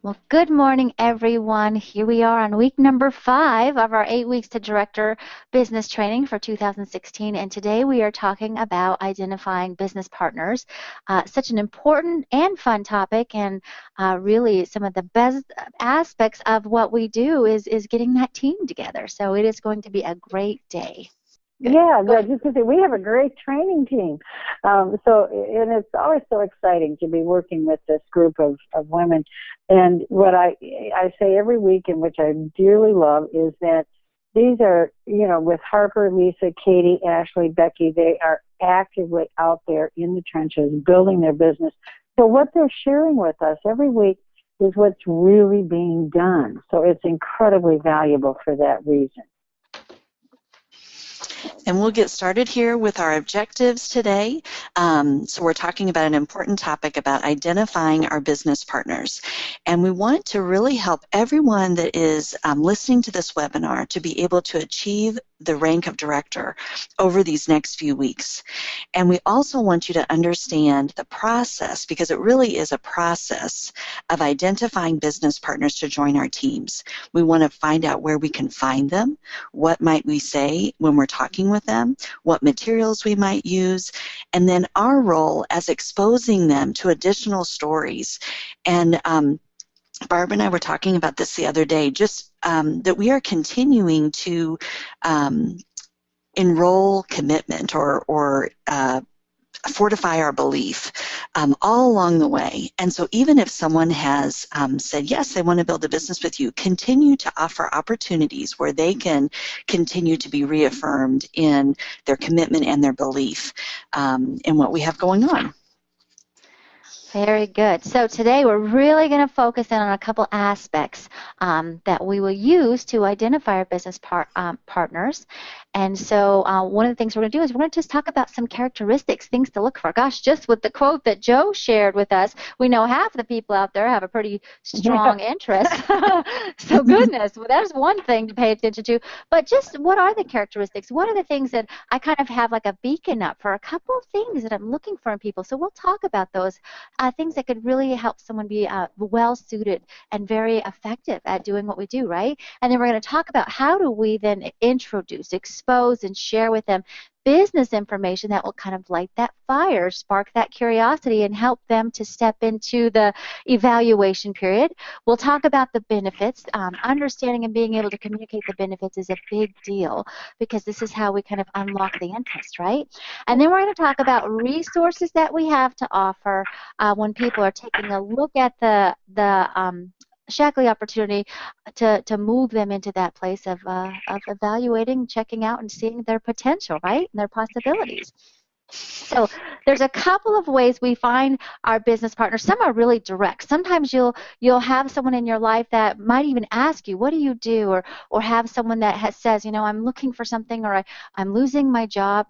Well, good morning, everyone. Here we are on week number 5 of our 8 Weeks to Director business training for 2016. And today we are talking about identifying business partners. Such an important and fun topic, and really some of the best aspects of what we do is getting that team together. So it is going to be a great day. Good. Yeah, just to say, we have a great training team. And it's always so exciting to be working with this group of women. And what I say every week, and which I dearly love, is that these are, with Harper, Lisa, Katie, Ashley, Becky, they are actively out there in the trenches building their business. So what they're sharing with us every week is what's really being done. So it's incredibly valuable for that reason. And we'll get started here with our objectives today. So we're talking about an important topic about identifying our business partners. And we want to really help everyone that is listening to this webinar to be able to achieve the rank of director over these next few weeks. And we also want you to understand the process, because it really is a process of identifying business partners to join our teams. We want to find out where we can find them, what might we say when we're talking with them, what materials we might use, and then our role as exposing them to additional stories. And Barb and I were talking about this the other day, just that we are continuing to enroll commitment or fortify our belief all along the way. And so even if someone has said, yes, they want to build a business with you, continue to offer opportunities where they can continue to be reaffirmed in their commitment and their belief in what we have going on. Very good. So today we're really going to focus in on a couple aspects that we will use to identify our business partners. And so one of the things we're going to do is we're going to just talk about some characteristics, things to look for. Gosh, just with the quote that Joe shared with us, we know half the people out there have a pretty strong interest. So goodness, well, there's one thing to pay attention to. But just what are the characteristics? What are the things that I kind of have like a beacon up for, a couple of things that I'm looking for in people? So we'll talk about those. Things that could really help someone be well-suited and very effective at doing what we do, right? And then we're going to talk about how do we then introduce, expose, and share with them business information that will kind of light that fire, spark that curiosity, and help them to step into the evaluation period. We'll talk about the benefits. Understanding and being able to communicate the benefits is a big deal, because this is how we kind of unlock the interest, right? And then we're going to talk about resources that we have to offer when people are taking a look at the Shaklee opportunity to move them into that place of evaluating, checking out, and seeing their potential, right, and their possibilities. So there's a couple of ways we find our business partners. Some are really direct. Sometimes you'll have someone in your life that might even ask you, what do you do? Or have someone that says, I'm looking for something, or I'm losing my job,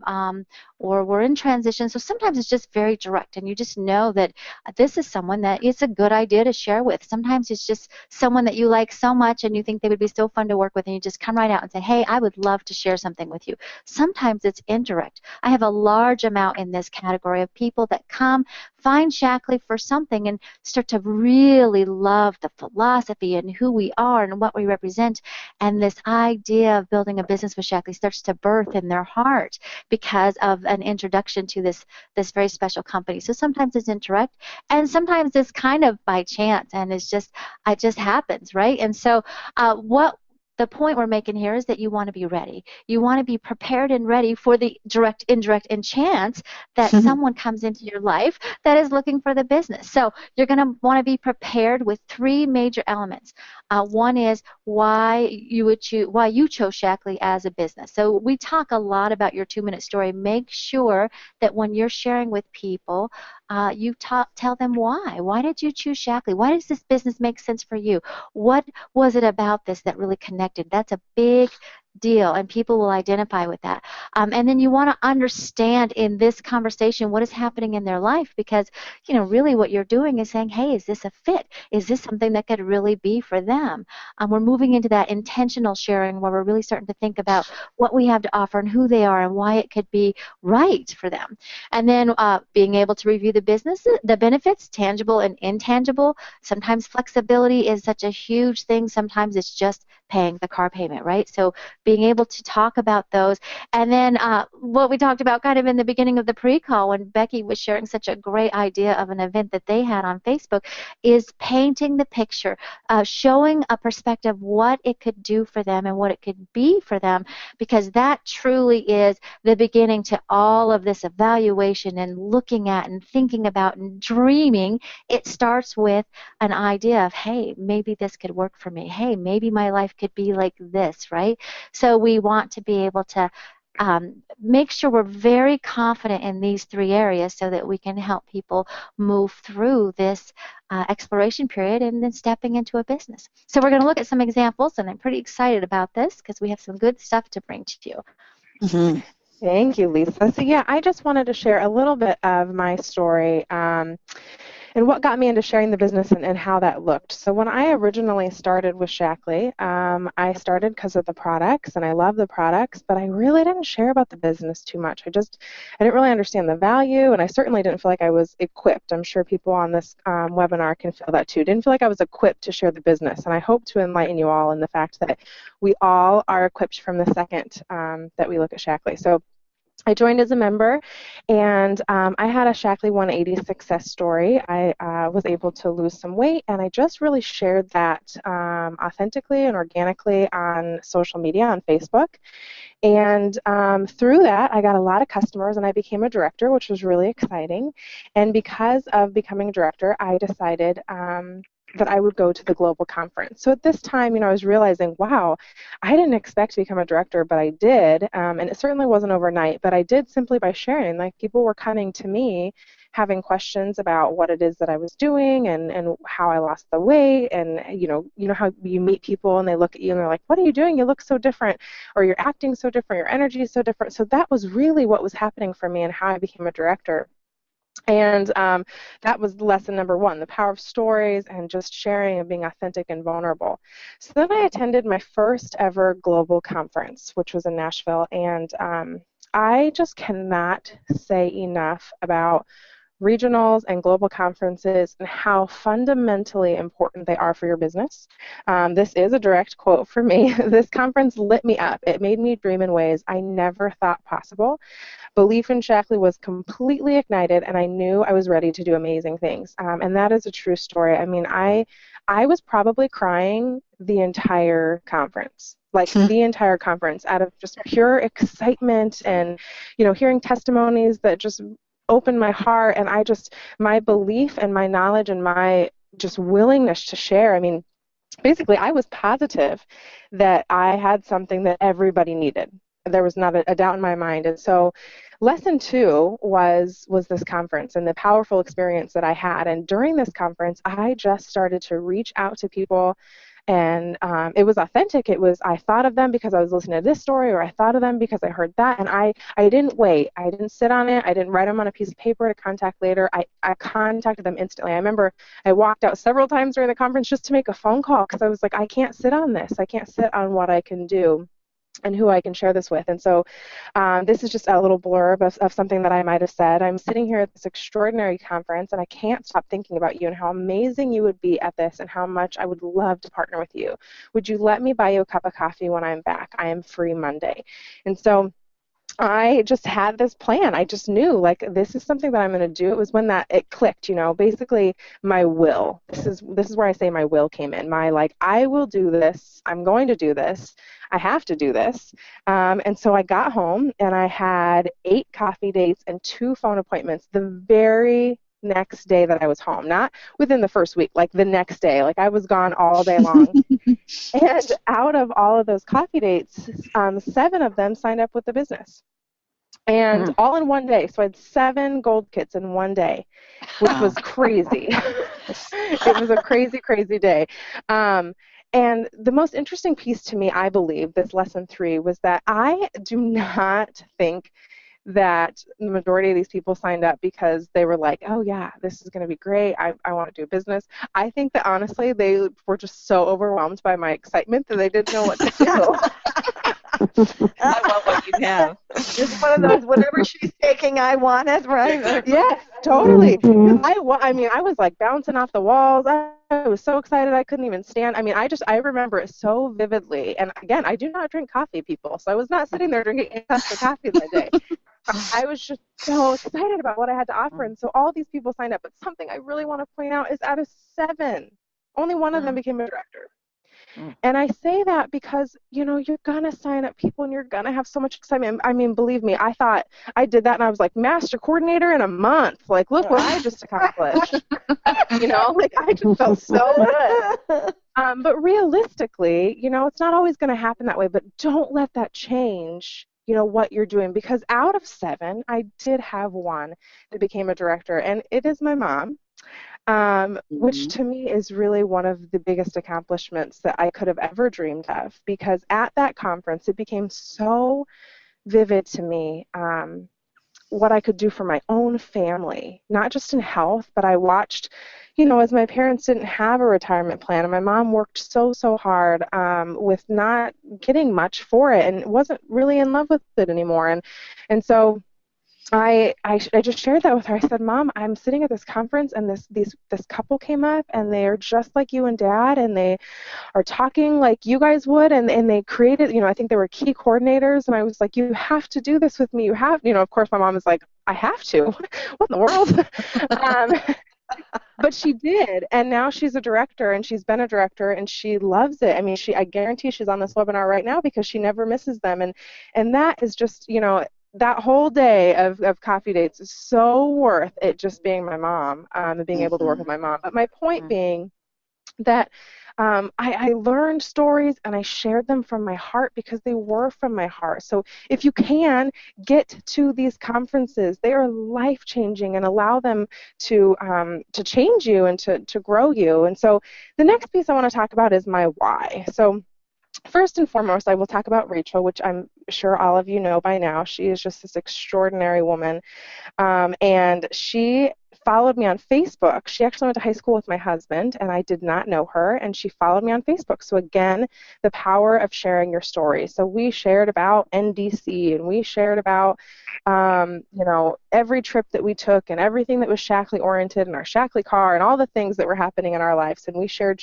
or we're in transition. So sometimes it's just very direct, and you just know that this is someone that it's a good idea to share with. Sometimes it's just someone that you like so much and you think they would be so fun to work with, and you just come right out and say, hey, I would love to share something with you. Sometimes it's indirect. I have a large amount in this category of people that come, find Shaklee for something, and start to really love the philosophy and who we are and what we represent, and this idea of building a business with Shaklee starts to birth in their heart because of an introduction to this very special company. So sometimes it's indirect, and sometimes it's kind of by chance, and it just happens, right? And so what the point we're making here is that you want to be ready. You want to be prepared and ready for the direct, indirect, and chance that someone comes into your life that is looking for the business. So you're going to want to be prepared with 3 major elements. One is why you chose Shaklee as a business. So we talk a lot about your 2-minute story. Make sure that when you're sharing with people, you tell them why. Why did you choose Shaklee? Why does this business make sense for you? What was it about this that really connected? That's a big deal, and people will identify with that. And then you want to understand in this conversation what is happening in their life, because, really what you're doing is saying, hey, is this a fit? Is this something that could really be for them? We're moving into that intentional sharing where we're really starting to think about what we have to offer and who they are and why it could be right for them. And then being able to review the benefits, tangible and intangible. Sometimes flexibility is such a huge thing. Sometimes it's just paying the car payment, right? So being able to talk about those. And then what we talked about kind of in the beginning of the pre-call when Becky was sharing such a great idea of an event that they had on Facebook is painting the picture, showing a perspective what it could do for them and what it could be for them, because that truly is the beginning to all of this evaluation and looking at and thinking about and dreaming. It starts with an idea of, hey, maybe this could work for me. Hey, maybe my life could be like this, right? So we want to be able to make sure we're very confident in these three areas so that we can help people move through this exploration period and then stepping into a business. So we're going to look at some examples, and I'm pretty excited about this because we have some good stuff to bring to you. Mm-hmm. Thank you, Lisa. So yeah, I just wanted to share a little bit of my story and what got me into sharing the business and how that looked. So when I originally started with Shaklee, I started because of the products, and I love the products, but I really didn't share about the business too much. I didn't really understand the value, and I certainly didn't feel like I was equipped. I'm sure people on this webinar can feel that too. Didn't feel like I was equipped to share the business, and I hope to enlighten you all in the fact that we all are equipped from the second that we look at Shaklee. So I joined as a member, and I had a Shaklee 180 success story. I was able to lose some weight, and I just really shared that authentically and organically on social media, on Facebook. And through that, I got a lot of customers, and I became a director, which was really exciting. And because of becoming a director, I decided that I would go to the global conference. So at this time, I was realizing, wow, I didn't expect to become a director, but I did. And it certainly wasn't overnight, but I did simply by sharing. Like, people were coming to me having questions about what it is that I was doing and how I lost the weight. And you know how you meet people and they look at you and they're like, what are you doing? You look so different, or you're acting so different, your energy is so different. So that was really what was happening for me and how I became a director. And that was lesson number one, the power of stories and just sharing and being authentic and vulnerable. So then I attended my first ever global conference, which was in Nashville, and I just cannot say enough about regionals and global conferences and how fundamentally important they are for your business. This is a direct quote from me. This conference lit me up. It made me dream in ways I never thought possible. Belief in Shaklee was completely ignited, and I knew I was ready to do amazing things. And that is a true story. I mean, I was probably crying the entire conference. Like the entire conference, out of just pure excitement and, hearing testimonies that just opened my heart, and my belief and my knowledge and my just willingness to share. I mean, basically, I was positive that I had something that everybody needed. There was not a doubt in my mind. And so lesson 2 was this conference and the powerful experience that I had. And during this conference, I just started to reach out to people. And it was authentic. I thought of them because I was listening to this story, or I thought of them because I heard that. And I didn't wait. I didn't sit on it. I didn't write them on a piece of paper to contact later. I contacted them instantly. I remember I walked out several times during the conference just to make a phone call because I was like, I can't sit on this. I can't sit on what I can do and who I can share this with. And so this is just a little blurb of something that I might have said. I'm sitting here at this extraordinary conference, and I can't stop thinking about you and how amazing you would be at this and how much I would love to partner with you. Would you let me buy you a cup of coffee when I'm back? I am free Monday. And so I just had this plan. I just knew, like, this is something that I'm going to do. It was when it clicked, basically my will. This is where I say my will came in. My, like, I will do this. I'm going to do this. I have to do this. And so I got home, and I had 8 coffee dates and 2 phone appointments the very next day that I was home. Not within the first week, like the next day. Like, I was gone all day long. And out of all of those coffee dates, 7 of them signed up with the business. And all in one day. So I had 7 gold kits in one day, which was crazy. It was a crazy, crazy day. And the most interesting piece to me, I believe, this lesson 3, was that I do not think that the majority of these people signed up because they were like, oh yeah, this is going to be great. I want to do business. I think that honestly, they were just so overwhelmed by my excitement that they didn't know what to do. I want what you have. It's one of those, whatever she's taking, I want it, right? Yes, totally. I mean, I was like bouncing off the walls. I was so excited I couldn't even stand. I mean, I remember it so vividly. And again, I do not drink coffee, people, so I was not sitting there drinking 8 cups of coffee that day. I was just so excited about what I had to offer, and so all these people signed up. But something I really want to point out is out of 7, only one of them became a director. And I say that because, you know, you're going to sign up people and you're going to have so much excitement. I mean, believe me, I thought I did that and I was like, master coordinator in a month. Like, look what I just accomplished. You know, like I just felt so good. But realistically, you know, it's not always going to happen that way, but don't let that change, you know, what you're doing. Because out of 7, I did have one that became a director, and it is my mom. Which to me is really one of the biggest accomplishments that I could have ever dreamed of, because at that conference it became so vivid to me what I could do for my own family, not just in health, but I watched, you know, as my parents didn't have a retirement plan and my mom worked so hard with not getting much for it and wasn't really in love with it anymore. And so I just shared that with her. I said, Mom, I'm sitting at this conference and this couple came up and they're just like you and Dad and they are talking like you guys would and they created, you know, I think they were key coordinators, and I was like, you have to do this with me. You have, you know, of course my mom is like, I have to. What in the world? But she did, and now she's a director, and she's been a director, and she loves it. I mean, I guarantee she's on this webinar right now because she never misses them, and that is just, you know, that whole day of coffee dates is so worth it, just being my mom and being able to work with my mom. But my point being that I learned stories and I shared them from my heart because they were from my heart. So if you can, get to these conferences. They are life-changing, and allow them to change you and to grow you. And so the next piece I want to talk about is my why. So first and foremost, I will talk about Rachel, which I'm sure all of you know by now. She is just this extraordinary woman, and she followed me on Facebook. She actually went to high school with my husband, and I did not know her, and she followed me on Facebook. So again, the power of sharing your story. So we shared about NDC, and we shared about, you know, every trip that we took and everything that was Shaklee oriented in our Shaklee car and all the things that were happening in our lives. And we shared.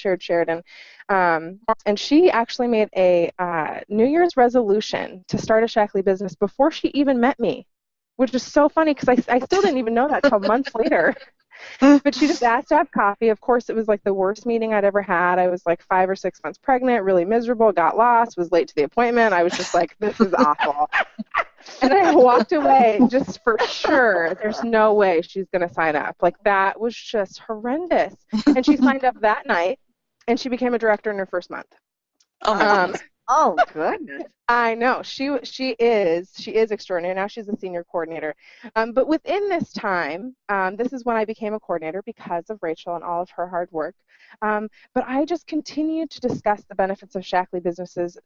And she actually made a New Year's resolution to start a Shaklee business before she even met me, which is so funny because I still didn't even know that until months later. But she just asked to have coffee. Of course, it was like the worst meeting I'd ever had. I was like 5 or 6 months pregnant, really miserable, got lost, was late to the appointment. I was just like, this is awful. And I walked away just for sure. There's no way she's going to sign up. Like, that was just horrendous. And she signed up that night, and she became a director in her first month. Oh, my goodness. Oh, goodness. I know. She is extraordinary. Now she's a senior coordinator. But within this time, this is when I became a coordinator because of Rachel and all of her hard work. But I just continued to discuss the benefits of Shaklee businesses,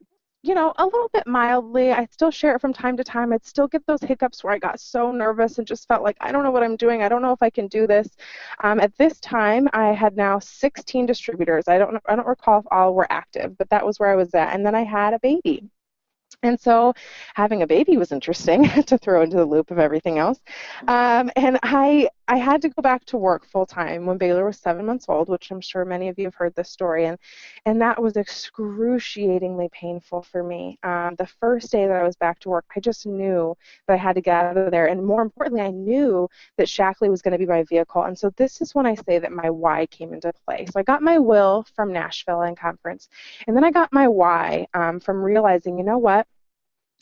you know, a little bit mildly. I still share it from time to time. I'd still get those hiccups where I got so nervous and just felt like, I don't know what I'm doing. I don't know if I can do this. At this time, I had now 16 distributors. I don't recall if all were active, but that was where I was at. And then I had a baby. And so having a baby was interesting to throw into the loop of everything else. And I had to go back to work full-time when Baylor was 7 months old, which I'm sure many of you have heard this story. And that was excruciatingly painful for me. The first day that I was back to work, I just knew that I had to get out of there. And more importantly, I knew that Shaklee was going to be my vehicle. And so this is when I say that my why came into play. So I got my will from Nashville and conference. And then I got my why from realizing, you know what?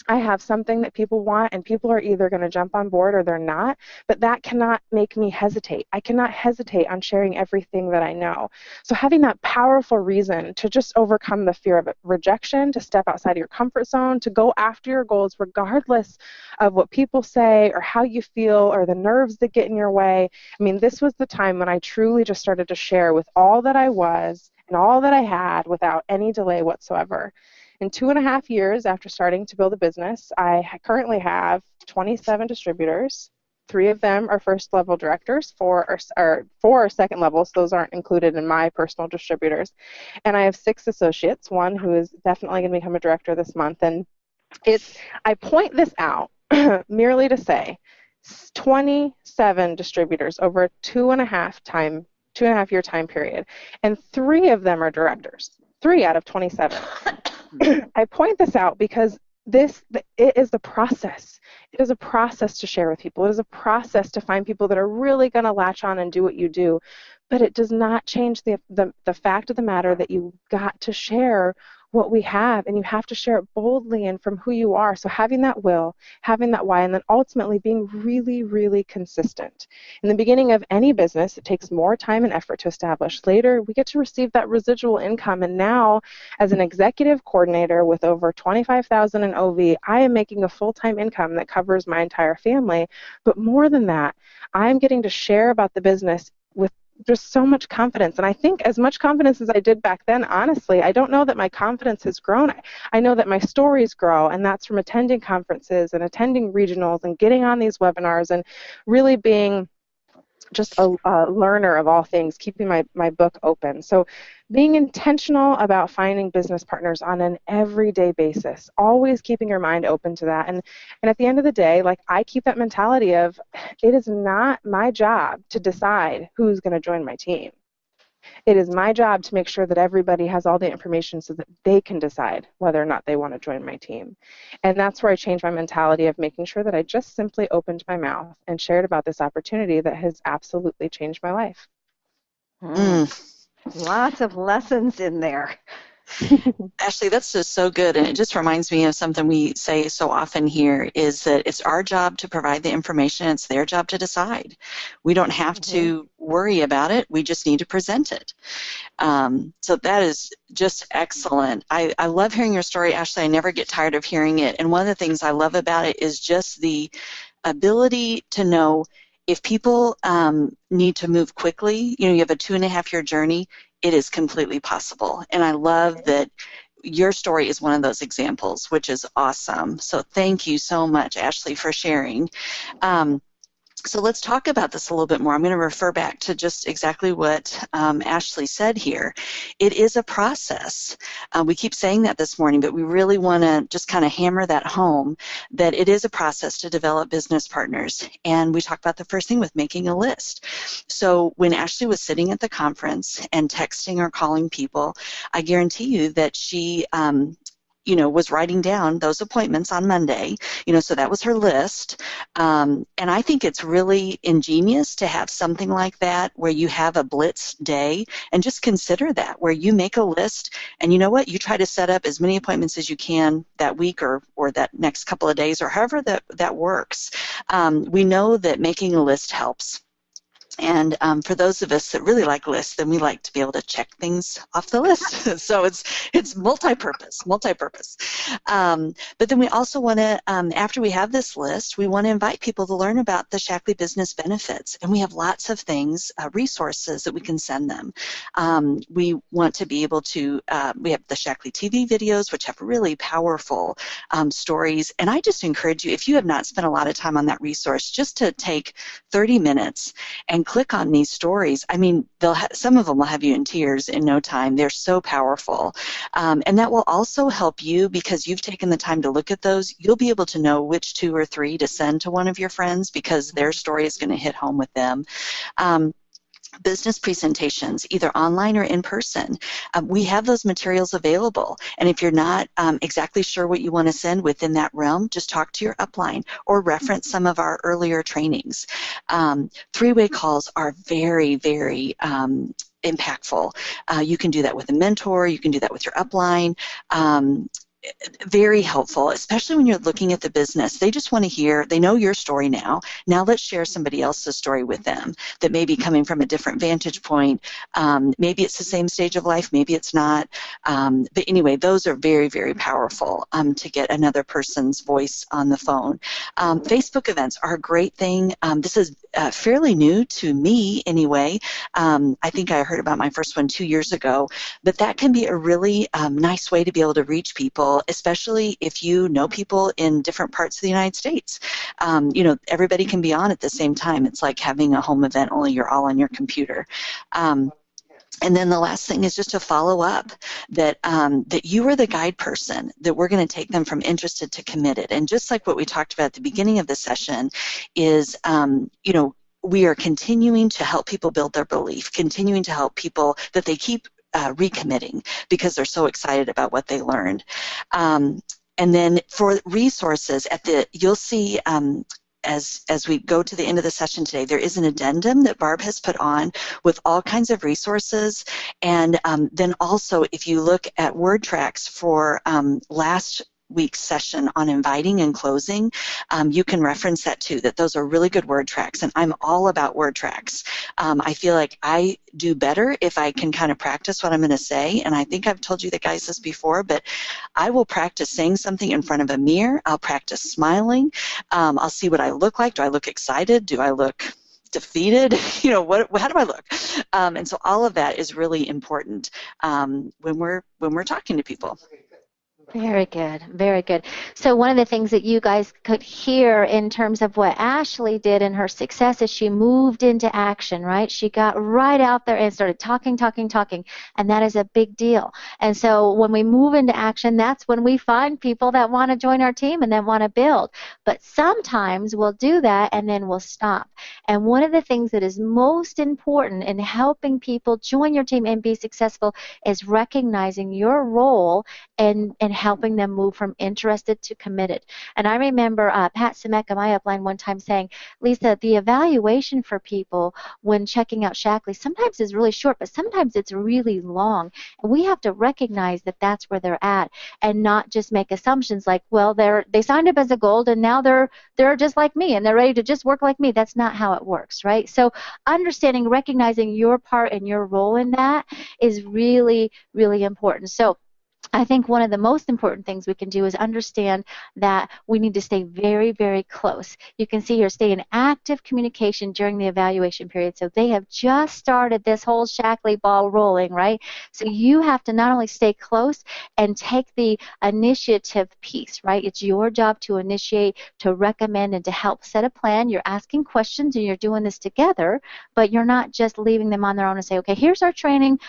I have something that people want, and people are either going to jump on board or they're not, but that cannot make me hesitate. I cannot hesitate on sharing everything that I know. So having that powerful reason to just overcome the fear of rejection, to step outside of your comfort zone, to go after your goals regardless of what people say or how you feel or the nerves that get in your way. I mean, this was the time when I truly just started to share with all that I was and all that I had without any delay whatsoever. In 2.5 years after starting to build a business, I currently have 27 distributors. 3 of them are first-level directors, 4 are second levels. Those aren't included in my personal distributors. And I have 6 associates, one who is definitely going to become a director this month. And I point this out merely to say 27 distributors over a 2.5-year time period, and 3 of them are directors, 3 out of 27. I point this out because it is a process. It is a process to share with people. It is a process to find people that are really going to latch on and do what you do. But it does not change the fact of the matter that you've got to share what we have, and you have to share it boldly and from who you are. So having that will, having that why, and then ultimately being really, really consistent. In the beginning of any business, it takes more time and effort to establish. Later, we get to receive that residual income, and now, as an executive coordinator with over $25,000 in OV, I am making a full-time income that covers my entire family. But more than that, I'm getting to share about the business with just so much confidence. And I think as much confidence as I did back then, honestly, I don't know that my confidence has grown. I know that my stories grow, and that's from attending conferences and attending regionals and getting on these webinars and really being just a learner of all things, keeping my book open. So being intentional about finding business partners on an everyday basis, always keeping your mind open to that. And at the end of the day, like, I keep that mentality of, it is not my job to decide who's going to join my team. It is my job to make sure that everybody has all the information so that they can decide whether or not they want to join my team. And that's where I changed my mentality of making sure that I just simply opened my mouth and shared about this opportunity that has absolutely changed my life. Lots of lessons in there. Ashley, that's just so good, and it just reminds me of something we say so often here, is that it's our job to provide the information, it's their job to decide. We don't have to worry about it, we just need to present it. So that is just excellent. I love hearing your story, Ashley. I never get tired of hearing it, and one of the things I love about it is just the ability to know if people need to move quickly. You know, you have a 2.5-year journey, it is completely possible. And I love that your story is one of those examples, which is awesome. So thank you so much, Ashley, for sharing. So let's talk about this a little bit more. I'm going to refer back to just exactly what Ashley said here. It is a process. We keep saying that this morning, but we really want to just kind of hammer that home, that it is a process to develop business partners. And we talked about the first thing with making a list. So when Ashley was sitting at the conference and texting or calling people, I guarantee you that she was writing down those appointments on Monday, so that was her list. And I think it's really ingenious to have something like that where you have a blitz day, and just consider that, where you make a list and you know what, you try to set up as many appointments as you can that week or that next couple of days, or however that works. We know that making a list helps. And for those of us that really like lists, then we like to be able to check things off the list. So it's multi-purpose. But then we also want to, after we have this list, we want to invite people to learn about the Shaklee Business Benefits. And we have lots of things, resources that we can send them. We want to be able to, we have the Shaklee TV videos, which have really powerful stories. And I just encourage you, if you have not spent a lot of time on that resource, just to take 30 minutes and click on these stories. I mean, some of them will have you in tears in no time. They're so powerful. And that will also help you, because you've taken the time to look at those. You'll be able to know which 2 or 3 to send to one of your friends, because their story is going to hit home with them. Business presentations, either online or in person. We have those materials available, and if you're not exactly sure what you want to send within that realm, just talk to your upline or reference some of our earlier trainings. 3-way calls are very, very impactful. You can do that with a mentor, you can do that with your upline. very helpful, especially when you're looking at the business. They just want to hear, they know your story now. Now let's share somebody else's story with them that may be coming from a different vantage point. Maybe it's the same stage of life, maybe it's not. But anyway, those are very, very powerful to get another person's voice on the phone. Facebook events are a great thing. This is fairly new to me anyway. I think I heard about my first one 2 years ago, but that can be a really nice way to be able to reach people, especially if you know people in different parts of the United States. You know, everybody can be on at the same time. It's like having a home event, only you're all on your computer. And then the last thing is just to follow up that that you are the guide person, that we're going to take them from interested to committed. And just like what we talked about at the beginning of the session is, you know, we are continuing to help people build their belief, continuing to help people that they keep recommitting because they're so excited about what they learned. And then for resources, you'll see as we go to the end of the session today, there is an addendum that Barb has put on with all kinds of resources. And then also, if you look at word tracks for last week's session on inviting and closing, you can reference that too, that those are really good word tracks, and I'm all about word tracks. I feel like I do better if I can kind of practice what I'm going to say, and I think I've told you the guys this before, but I will practice saying something in front of a mirror. I'll practice smiling. I'll see what I look like. Do I look excited? Do I look defeated? You know, how do I look? And so all of that is really important when we're talking to people. Very good, very good. So one of the things that you guys could hear in terms of what Ashley did in her success is she moved into action, right? She got right out there and started talking, and that is a big deal. And so when we move into action, that's when we find people that want to join our team and that want to build. But sometimes we'll do that and then we'll stop. And one of the things that is most important in helping people join your team and be successful is recognizing your role and helping them move from interested to committed. And I remember Pat Semeka, my upline, one time saying, Lisa, the evaluation for people when checking out Shaklee sometimes is really short, but sometimes it's really long. And we have to recognize that that's where they're at and not just make assumptions like, well, they signed up as a gold and now they're just like me and they're ready to just work like me. That's not how it works, right? So understanding, recognizing your part and your role in that is really, really important. So I think one of the most important things we can do is understand that we need to stay very, very close. You can see here, stay in active communication during the evaluation period. So they have just started this whole Shaklee ball rolling, right? So you have to not only stay close and take the initiative piece, right? It's your job to initiate, to recommend, and to help set a plan. You're asking questions and you're doing this together, but you're not just leaving them on their own and say, okay, here's our training.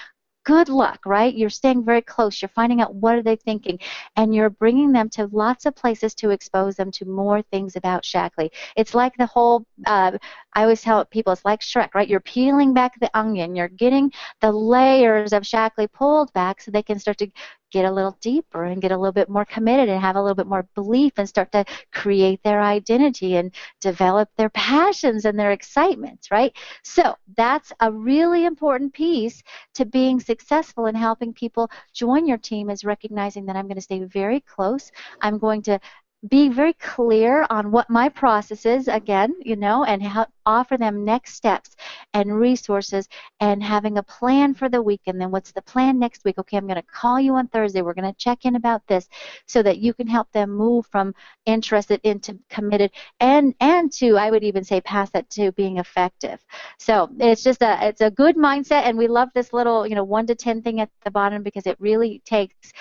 Good luck, right? You're staying very close. You're finding out what are they thinking, and you're bringing them to lots of places to expose them to more things about Shaklee. It's like the whole, I always tell people, it's like Shrek, right? You're peeling back the onion. You're getting the layers of Shaklee pulled back so they can start to get a little deeper and get a little bit more committed and have a little bit more belief and start to create their identity and develop their passions and their excitements, right? So that's a really important piece to being successful in helping people join your team, is recognizing that I'm going to stay very close. I'm going to be very clear on what my process is, again, you know, and offer them next steps and resources and having a plan for the week. And then what's the plan next week? Okay, I'm going to call you on Thursday. We're going to check in about this so that you can help them move from interested into committed and to, I would even say, past that to being effective. So it's just it's a good mindset, and we love this little, 1 to 10 thing at the bottom because it really takes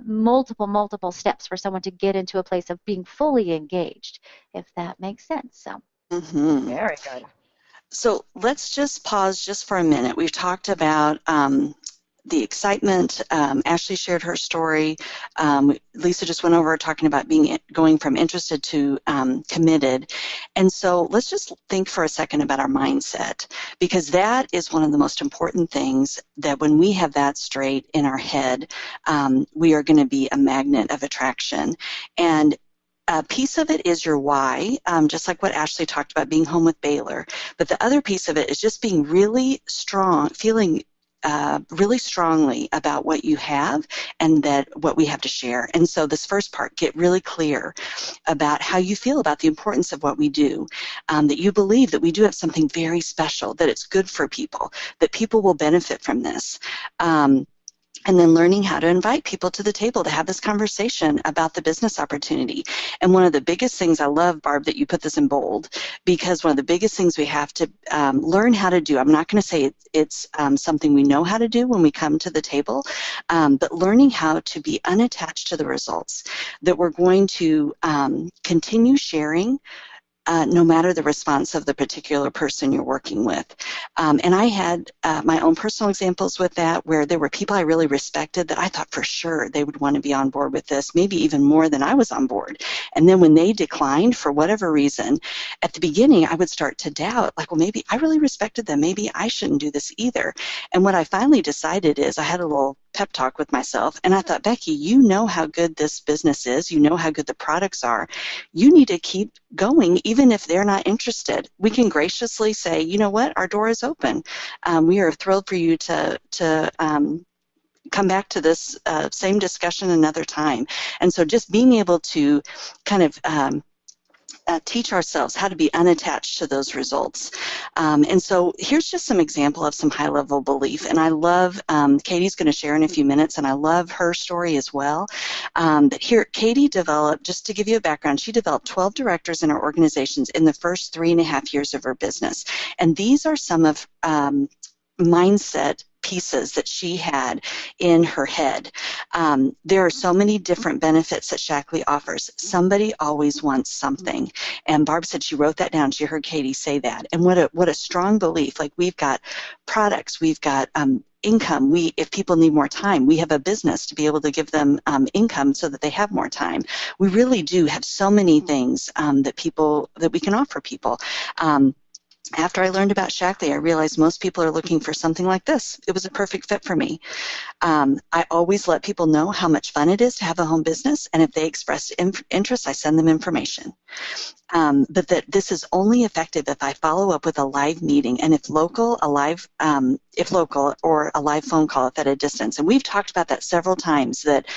multiple steps for someone to get into a place of being fully engaged, if that makes sense. So Very good. So let's just pause just for a minute. We've talked about the excitement. Ashley shared her story. Lisa just went over talking about going from interested to committed. And so let's just think for a second about our mindset, because that is one of the most important things, that when we have that straight in our head, we are going to be a magnet of attraction. And a piece of it is your why, just like what Ashley talked about, being home with Baylor. But the other piece of it is just being really strong, feeling really strongly about what you have and that what we have to share. And so this first part, get really clear about how you feel about the importance of what we do, that you believe that we do have something very special, that it's good for people, that people will benefit from this. And then learning how to invite people to the table to have this conversation about the business opportunity. And one of the biggest things, I love, Barb, that you put this in bold, because one of the biggest things we have to learn how to do, I'm not going to say it's something we know how to do when we come to the table, but learning how to be unattached to the results, that we're going to continue sharing no matter the response of the particular person you're working with. And I had my own personal examples with that, where there were people I really respected that I thought for sure they would want to be on board with this, maybe even more than I was on board. And then when they declined for whatever reason, at the beginning I would start to doubt, like, well, maybe I really respected them, maybe I shouldn't do this either. And what I finally decided is I had a little pep talk with myself, and I thought, Becky, you know how good this business is, you know how good the products are, you need to keep going even if they're not interested. We can graciously say, you know what, our door is open. We are thrilled for you to come back to this same discussion another time. And so just being able to kind of teach ourselves how to be unattached to those results. And so here's just some example of some high-level belief. And I love, Katie's going to share in a few minutes, and I love her story as well. But here, Katie developed, just to give you a background, she developed 12 directors in her organizations in the first 3.5 years of her business. And these are some of mindset pieces that she had in her head. There are so many different benefits that Shaklee offers. Somebody always wants something. And Barb said she wrote that down. She heard Katie say that. And what a strong belief. Like, we've got products, we've got income. If people need more time, we have a business to be able to give them income so that they have more time. We really do have so many things that we can offer people. After I learned about Shaklee, I realized most people are looking for something like this. It was a perfect fit for me. I always let people know how much fun it is to have a home business, and if they express interest, I send them information. But that this is only effective if I follow up with a live meeting, and if local, or a live phone call if at a distance. And we've talked about that several times, that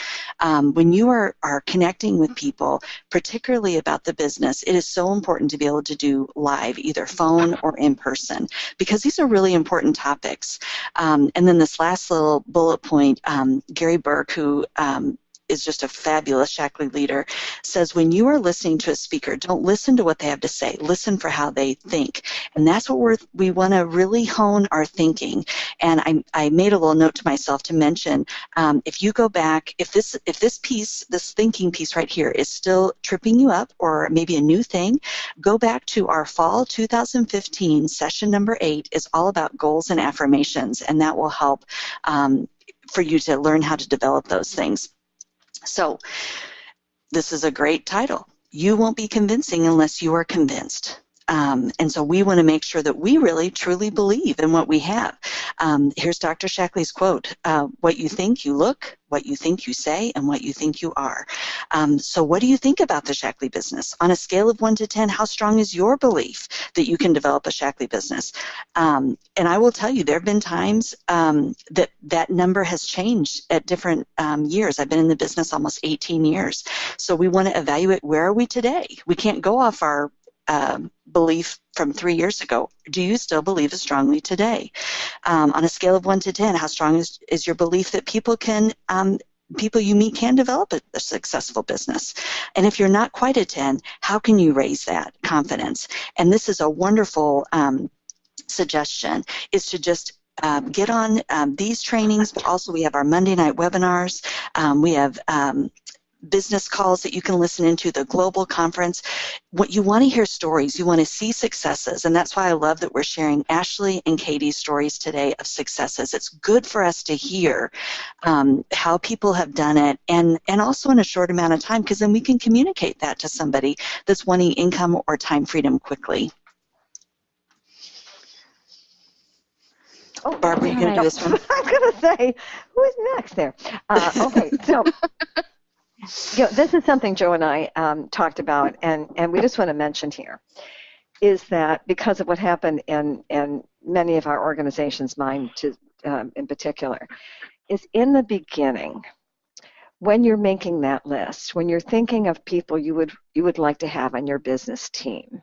when you are connecting with people, particularly about the business, it is so important to be able to do live, either phone or in person, because these are really important topics. And then this last little bullet point, Gary Burke, who is just a fabulous Shaklee leader, says when you are listening to a speaker, don't listen to what they have to say. Listen for how they think. And that's what we want to really hone our thinking. And I made a little note to myself to mention, if you go back, if this piece, this thinking piece right here is still tripping you up, or maybe a new thing, go back to our fall 2015 session number 8 is all about goals and affirmations, and that will help for you to learn how to develop those things. So this is a great title. You won't be convincing unless you are convinced. And so we want to make sure that we really truly believe in what we have. Here's Dr. Shaklee's quote, what you think you look, what you think you say, and what you think you are. So what do you think about the Shaklee business? On a scale of 1 to 10, how strong is your belief that you can develop a Shaklee business? And I will tell you, there have been times that number has changed at different years. I've been in the business almost 18 years. So we want to evaluate, where are we today? We can't go off our belief from 3 years ago. Do you still believe as strongly today? On a scale of 1 to 10, how strong is your belief that people you meet can develop a successful business? And if you're not quite a 10, how can you raise that confidence? And this is a wonderful suggestion, is to just get on these trainings, but also we have our Monday night webinars. We have business calls that you can listen into, the global conference. What you want to hear stories, you want to see successes, and that's why I love that we're sharing Ashley and Katie's stories today of successes. It's good for us to hear how people have done it, and also in a short amount of time, because then we can communicate that to somebody that's wanting income or time freedom quickly. Oh, Barbara, you going to do this one? I'm going to say, who's next there? Okay, so this is something Joe and I talked about, and we just want to mention here, is that because of what happened in many of our organizations, mine to in particular, is in the beginning, when you're making that list, when you're thinking of people you would like to have on your business team,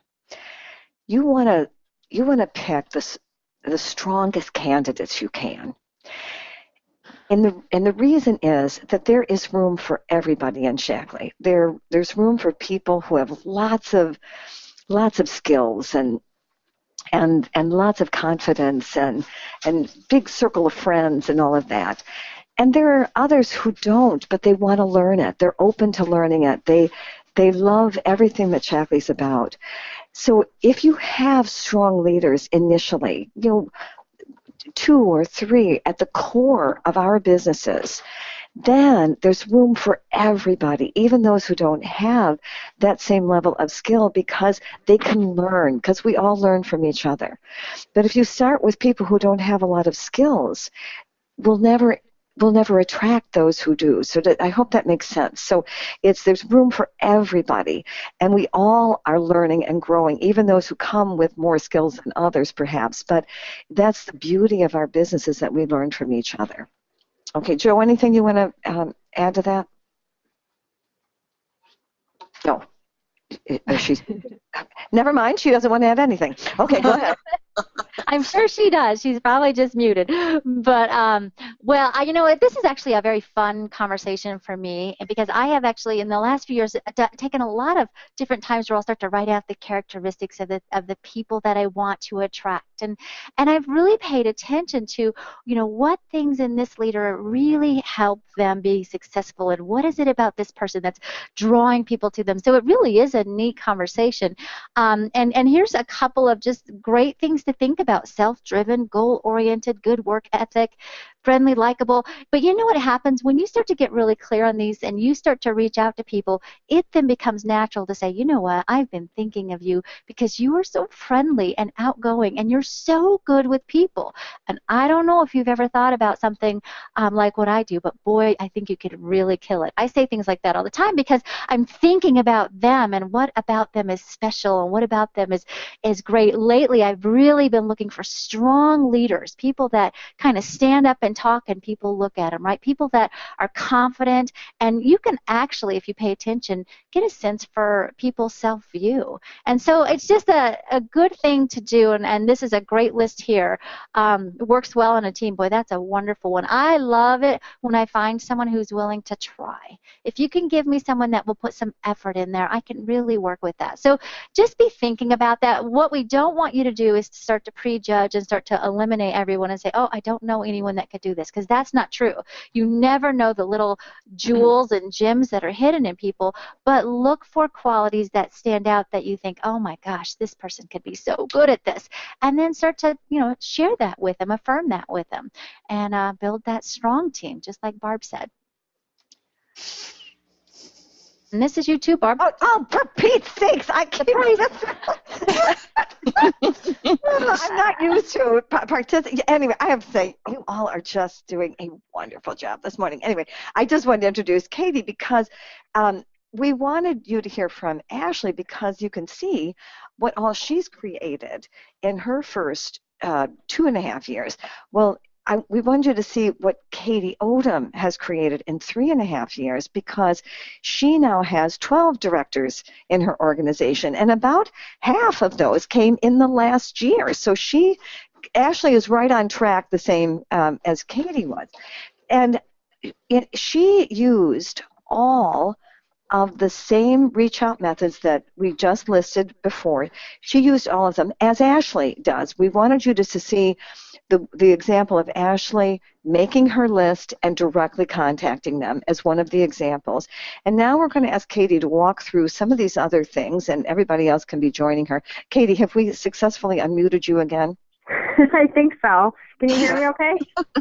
you want to pick the strongest candidates you can. And the reason is that there is room for everybody in Shaklee. There's room for people who have lots of skills and lots of confidence and big circle of friends and all of that. And there are others who don't, but they want to learn it. They're open to learning it. They love everything that Shaklee's about. So if you have strong leaders initially, 2 or 3 at the core of our businesses, then there's room for everybody, even those who don't have that same level of skill, because they can learn, because we all learn from each other. But if you start with people who don't have a lot of skills, we'll never attract those who do. So I hope that makes sense. So there's room for everybody, and we all are learning and growing, even those who come with more skills than others perhaps. But that's the beauty of our business, is that we learn from each other. Okay, Joe, anything you want to add to that? No. Never mind, she doesn't want to add anything. Okay, go ahead. I'm sure she does. She's probably just muted. But, well, this is actually a very fun conversation for me, because I have actually, in the last few years, taken a lot of different times where I'll start to write out the characteristics of the people that I want to attract. And I've really paid attention to, what things in this leader really help them be successful, and what is it about this person that's drawing people to them. So it really is a neat conversation. And here's a couple of just great things to think about: self-driven, goal-oriented, good work ethic, friendly, likable. But you know what happens when you start to get really clear on these and you start to reach out to people, it then becomes natural to say, you know what, I've been thinking of you because you are so friendly and outgoing and you're so good with people. And I don't know if you've ever thought about something like what I do, but boy, I think you could really kill it. I say things like that all the time because I'm thinking about them and what about them is special and what about them is great. Lately, I've really been looking for strong leaders, people that kind of stand up and talk and people look at them, right? People that are confident, and you can actually, if you pay attention, get a sense for people's self-view. And so it's just a good thing to do, and this is a great list here. Works well in a team. Boy, that's a wonderful one. I love it when I find someone who's willing to try. If you can give me someone that will put some effort in there, I can really work with that. So just be thinking about that. What we don't want you to do is to start to prejudge and start to eliminate everyone and say, oh, I don't know anyone that could do this, because that's not true. You never know the little jewels and gems that are hidden in people, but look for qualities that stand out that you think, oh my gosh, this person could be so good at this, and then start to share that with them, affirm that with them, and build that strong team, just like Barb said. And this is you too, Barb. Oh, for Pete's sakes, I can't. I'm not used to participating. Anyway, I have to say, you all are just doing a wonderful job this morning. Anyway, I just wanted to introduce Katie because we wanted you to hear from Ashley, because you can see what all she's created in her first 2.5 years. Well, we wanted you to see what Katie Odom has created in 3.5 years, because she now has 12 directors in her organization, and about half of those came in the last year. So Ashley is right on track, the same as Katie was. And she used all of the same reach out methods that we just listed before. She used all of them, as Ashley does. We wanted you to see the example of Ashley making her list and directly contacting them as one of the examples. And now we're going to ask Katie to walk through some of these other things, and everybody else can be joining her. Katie, have we successfully unmuted you again? I think so. Can you hear me okay?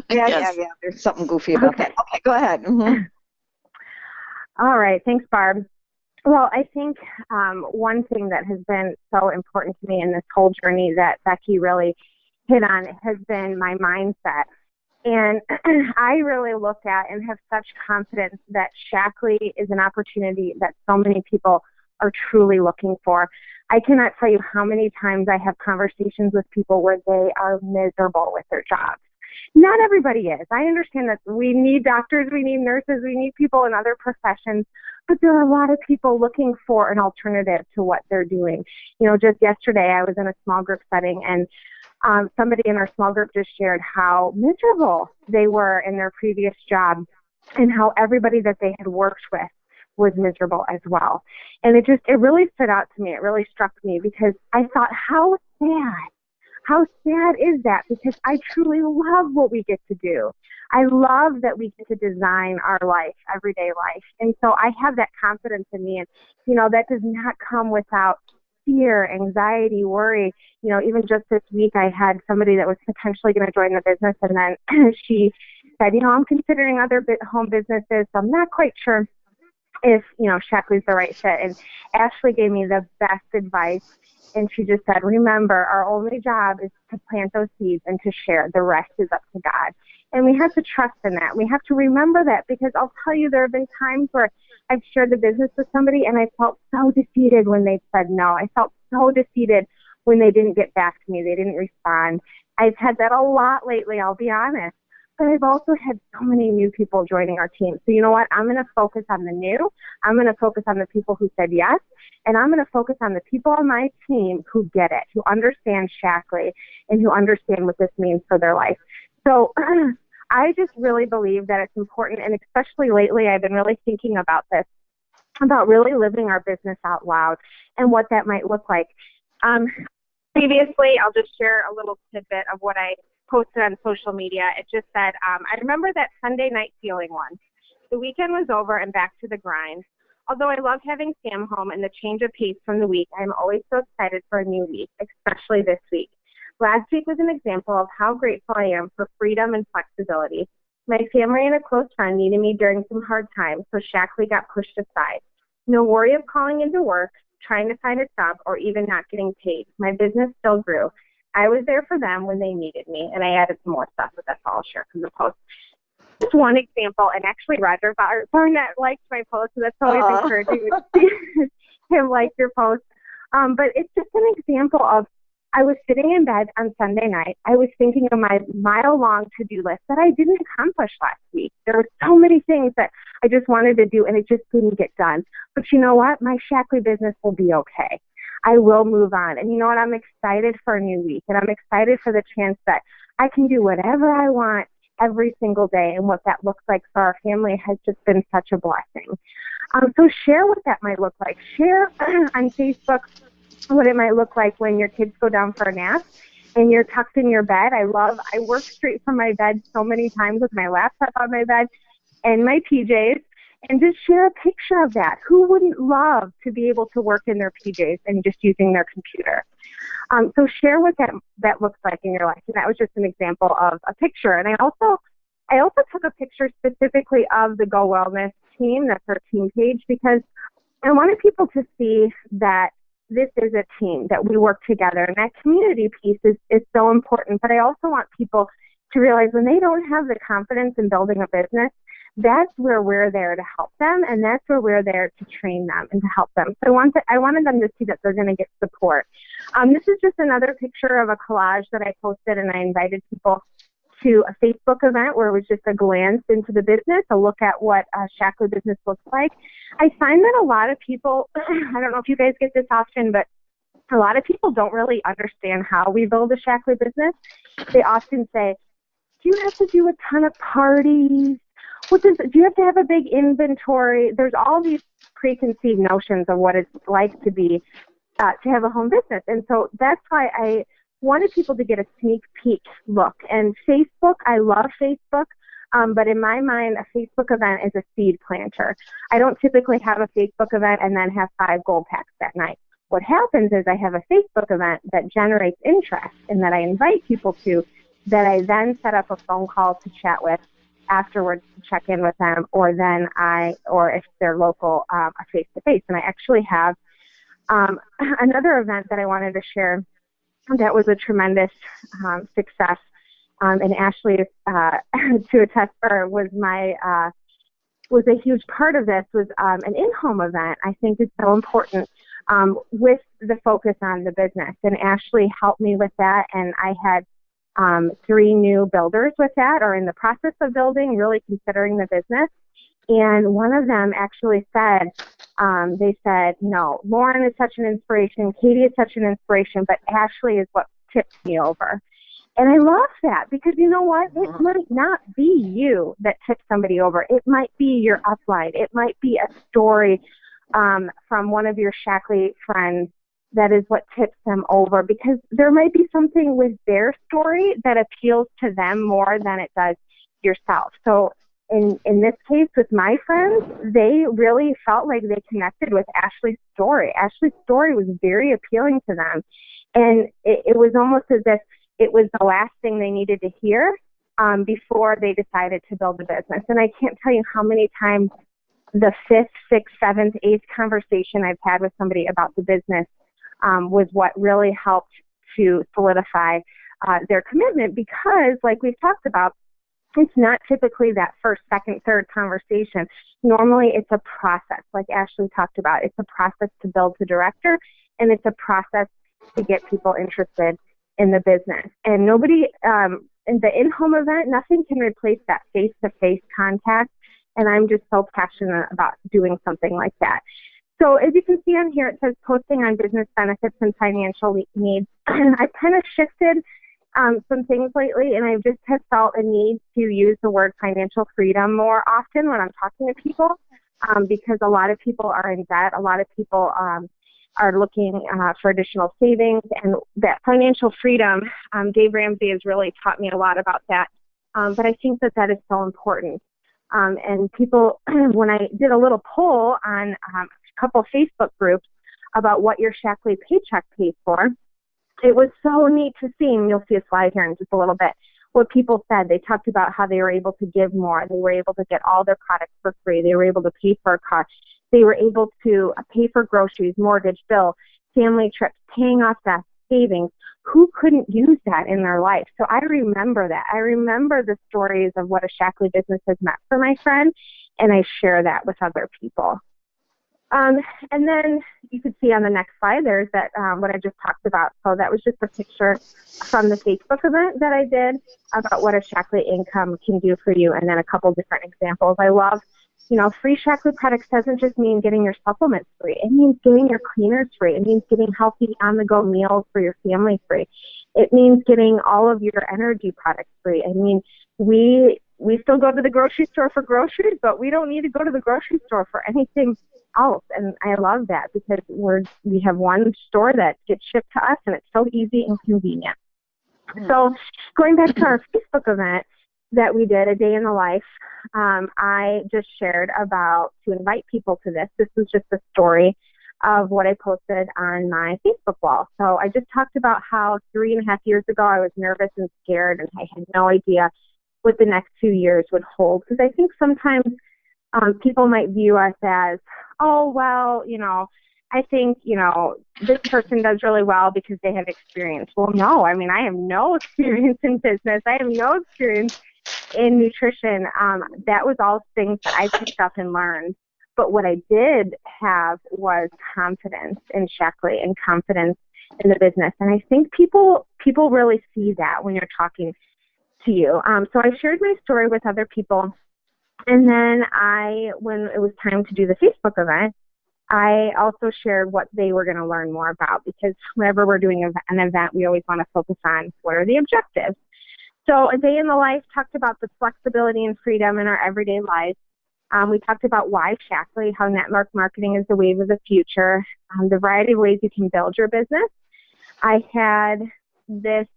Yeah. There's something goofy about that. Okay, go ahead. Mm-hmm. All right. Thanks, Barb. Well, I think one thing that has been so important to me in this whole journey that Becky really hit on has been my mindset. And I really look at and have such confidence that Shaklee is an opportunity that so many people are truly looking for. I cannot tell you how many times I have conversations with people where they are miserable with their jobs. Not everybody is. I understand that we need doctors, we need nurses, we need people in other professions, but there are a lot of people looking for an alternative to what they're doing. Just yesterday I was in a small group setting, and somebody in our small group just shared how miserable they were in their previous job and how everybody that they had worked with was miserable as well. And it really stood out to me. It really struck me because I thought, how sad is that? Because I truly love what we get to do. I love that we get to design our life, everyday life. And so I have that confidence in me. And, that does not come without fear, anxiety, worry. Even just this week, I had somebody that was potentially going to join the business, and then she said, I'm considering other home businesses, so I'm not quite sure if, Shaklee's the right fit. And Ashley gave me the best advice, and she just said, remember, our only job is to plant those seeds and to share. The rest is up to God. And we have to trust in that. We have to remember that, because I'll tell you, there have been times where I've shared the business with somebody and I felt so defeated when they said no. I felt so defeated when they didn't get back to me. They didn't respond. I've had that a lot lately, I'll be honest. But I've also had so many new people joining our team. So you know what? I'm going to focus on the new. I'm going to focus on the people who said yes. And I'm going to focus on the people on my team who get it, who understand Shaklee, and who understand what this means for their life. So I just really believe that it's important, and especially lately I've been really thinking about this, about really living our business out loud and what that might look like. Previously, I'll just share a little tidbit of what I posted on social media. It just said, I remember that Sunday night feeling once. The weekend was over and back to the grind. Although I love having Sam home and the change of pace from the week, I'm always so excited for a new week, especially this week. Last week was an example of how grateful I am for freedom and flexibility. My family and a close friend needed me during some hard times, so Shaklee got pushed aside. No worry of calling into work, trying to find a job, or even not getting paid. My business still grew. I was there for them when they needed me, and I added some more stuff, but that's all I'll share from the post. Just one example, and actually Roger Barnett liked my post, so that's always encouraging to see him like your post. But it's just an example of, I was sitting in bed on Sunday night. I was thinking of my mile-long to-do list that I didn't accomplish last week. There were so many things that I just wanted to do, and it just didn't get done. But you know what? My Shaklee business will be okay. I will move on. And you know what? I'm excited for a new week, and I'm excited for the chance that I can do whatever I want every single day, and what that looks like for our family has just been such a blessing. So share what that might look like. Share on Facebook what it might look like when your kids go down for a nap and you're tucked in your bed. I work straight from my bed so many times with my laptop on my bed and my PJs, and just share a picture of that. Who wouldn't love to be able to work in their PJs and just using their computer? So share what that looks like in your life. And that was just an example of a picture. And I also took a picture specifically of the Go Wellness team. That's our team page, because I wanted people to see that this is a team, that we work together, and that community piece is so important. But I also want people to realize when they don't have the confidence in building a business, that's where we're there to help them, and that's where we're there to train them and to help them. So I wanted them to see that they're going to get support. This is just another picture of a collage that I posted, and I invited people to a Facebook event where it was just a glance into the business, a look at what a Shaklee business looks like. I find that a lot of people, I don't know if you guys get this often, but a lot of people don't really understand how we build a Shaklee business. They often say, do you have to do a ton of parties? Do you have to have a big inventory? There's all these preconceived notions of what it's like to be, to have a home business. And so that's why I wanted people to get a sneak peek look. And Facebook, I love Facebook, but in my mind, a Facebook event is a seed planter. I don't typically have a Facebook event and then have 5 gold packs that night. What happens is I have a Facebook event that generates interest and that I invite people to, that I then set up a phone call to chat with afterwards to check in with them, or if they're local, a face-to-face. And I actually have another event that I wanted to share that was a tremendous success, and Ashley, to attest for, was a huge part of this, was an in-home event. I think is so important with the focus on the business, and Ashley helped me with that, and I had 3 new builders with that, or in the process of building, really considering the business. And one of them actually said, they said, Lauren is such an inspiration, Katie is such an inspiration, but Ashley is what tipped me over. And I love that, because you know what? It might not be you that tips somebody over. It might be your upline. It might be a story from one of your Shaklee friends that is what tips them over, because there might be something with their story that appeals to them more than it does yourself. So in this case with my friends, they really felt like they connected with Ashley's story. Ashley's story was very appealing to them. And it was almost as if it was the last thing they needed to hear before they decided to build a business. And I can't tell you how many times the 5th, 6th, 7th, 8th conversation I've had with somebody about the business was what really helped to solidify their commitment, because, like we've talked about, it's not typically that first, second, third conversation. Normally it's a process, like Ashley talked about. It's a process to build to director, and it's a process to get people interested in the business. And nobody, in the in-home event, nothing can replace that face-to-face contact, and I'm just so passionate about doing something like that. So as you can see on here, it says posting on business benefits and financial needs. I've kind of shifted some things lately, and I just have felt a need to use the word financial freedom more often when I'm talking to people, because a lot of people are in debt. A lot of people are looking for additional savings, and that financial freedom, Dave Ramsey has really taught me a lot about that, but I think that is so important. And people, when I did a little poll on a couple Facebook groups about what your Shaklee paycheck pays for, it was so neat to see, and you'll see a slide here in just a little bit, what people said. They talked about how they were able to give more. They were able to get all their products for free. They were able to pay for a car. They were able to pay for groceries, mortgage, bill, family trips, paying off that savings. Who couldn't use that in their life? So I remember that. I remember the stories of what a Shaklee business has meant for my friend, and I share that with other people. And then you can see on the next slide, there's that what I just talked about. So that was just a picture from the Facebook event that I did about what a Shaklee income can do for you, and then a couple different examples. I love, free Shaklee products doesn't just mean getting your supplements free. It means getting your cleaners free. It means getting healthy on-the-go meals for your family free. It means getting all of your energy products free. I mean, we still go to the grocery store for groceries, but we don't need to go to the grocery store for anything else. And I love that, because we have one store that gets shipped to us, and it's so easy and convenient. So going back to our Facebook event that we did, A Day in the Life, I just shared about, to invite people to this. This was just a story of what I posted on my Facebook wall. So I just talked about how 3.5 years ago I was nervous and scared, and I had no idea what the next 2 years would hold. Because I think sometimes people might view us as, oh, well, I think, this person does really well because they have experience. Well, no, I mean, I have no experience in business. I have no experience in nutrition. That was all things that I picked up and learned. But what I did have was confidence in Shaklee and confidence in the business. And I think people really see that when you're talking to you. So I shared my story with other people. And then when it was time to do the Facebook event, I also shared what they were going to learn more about, because whenever we're doing an event, we always want to focus on what are the objectives. So A Day in the Life talked about the flexibility and freedom in our everyday lives. We talked about why Shaklee, how network marketing is the wave of the future, the variety of ways you can build your business. I had this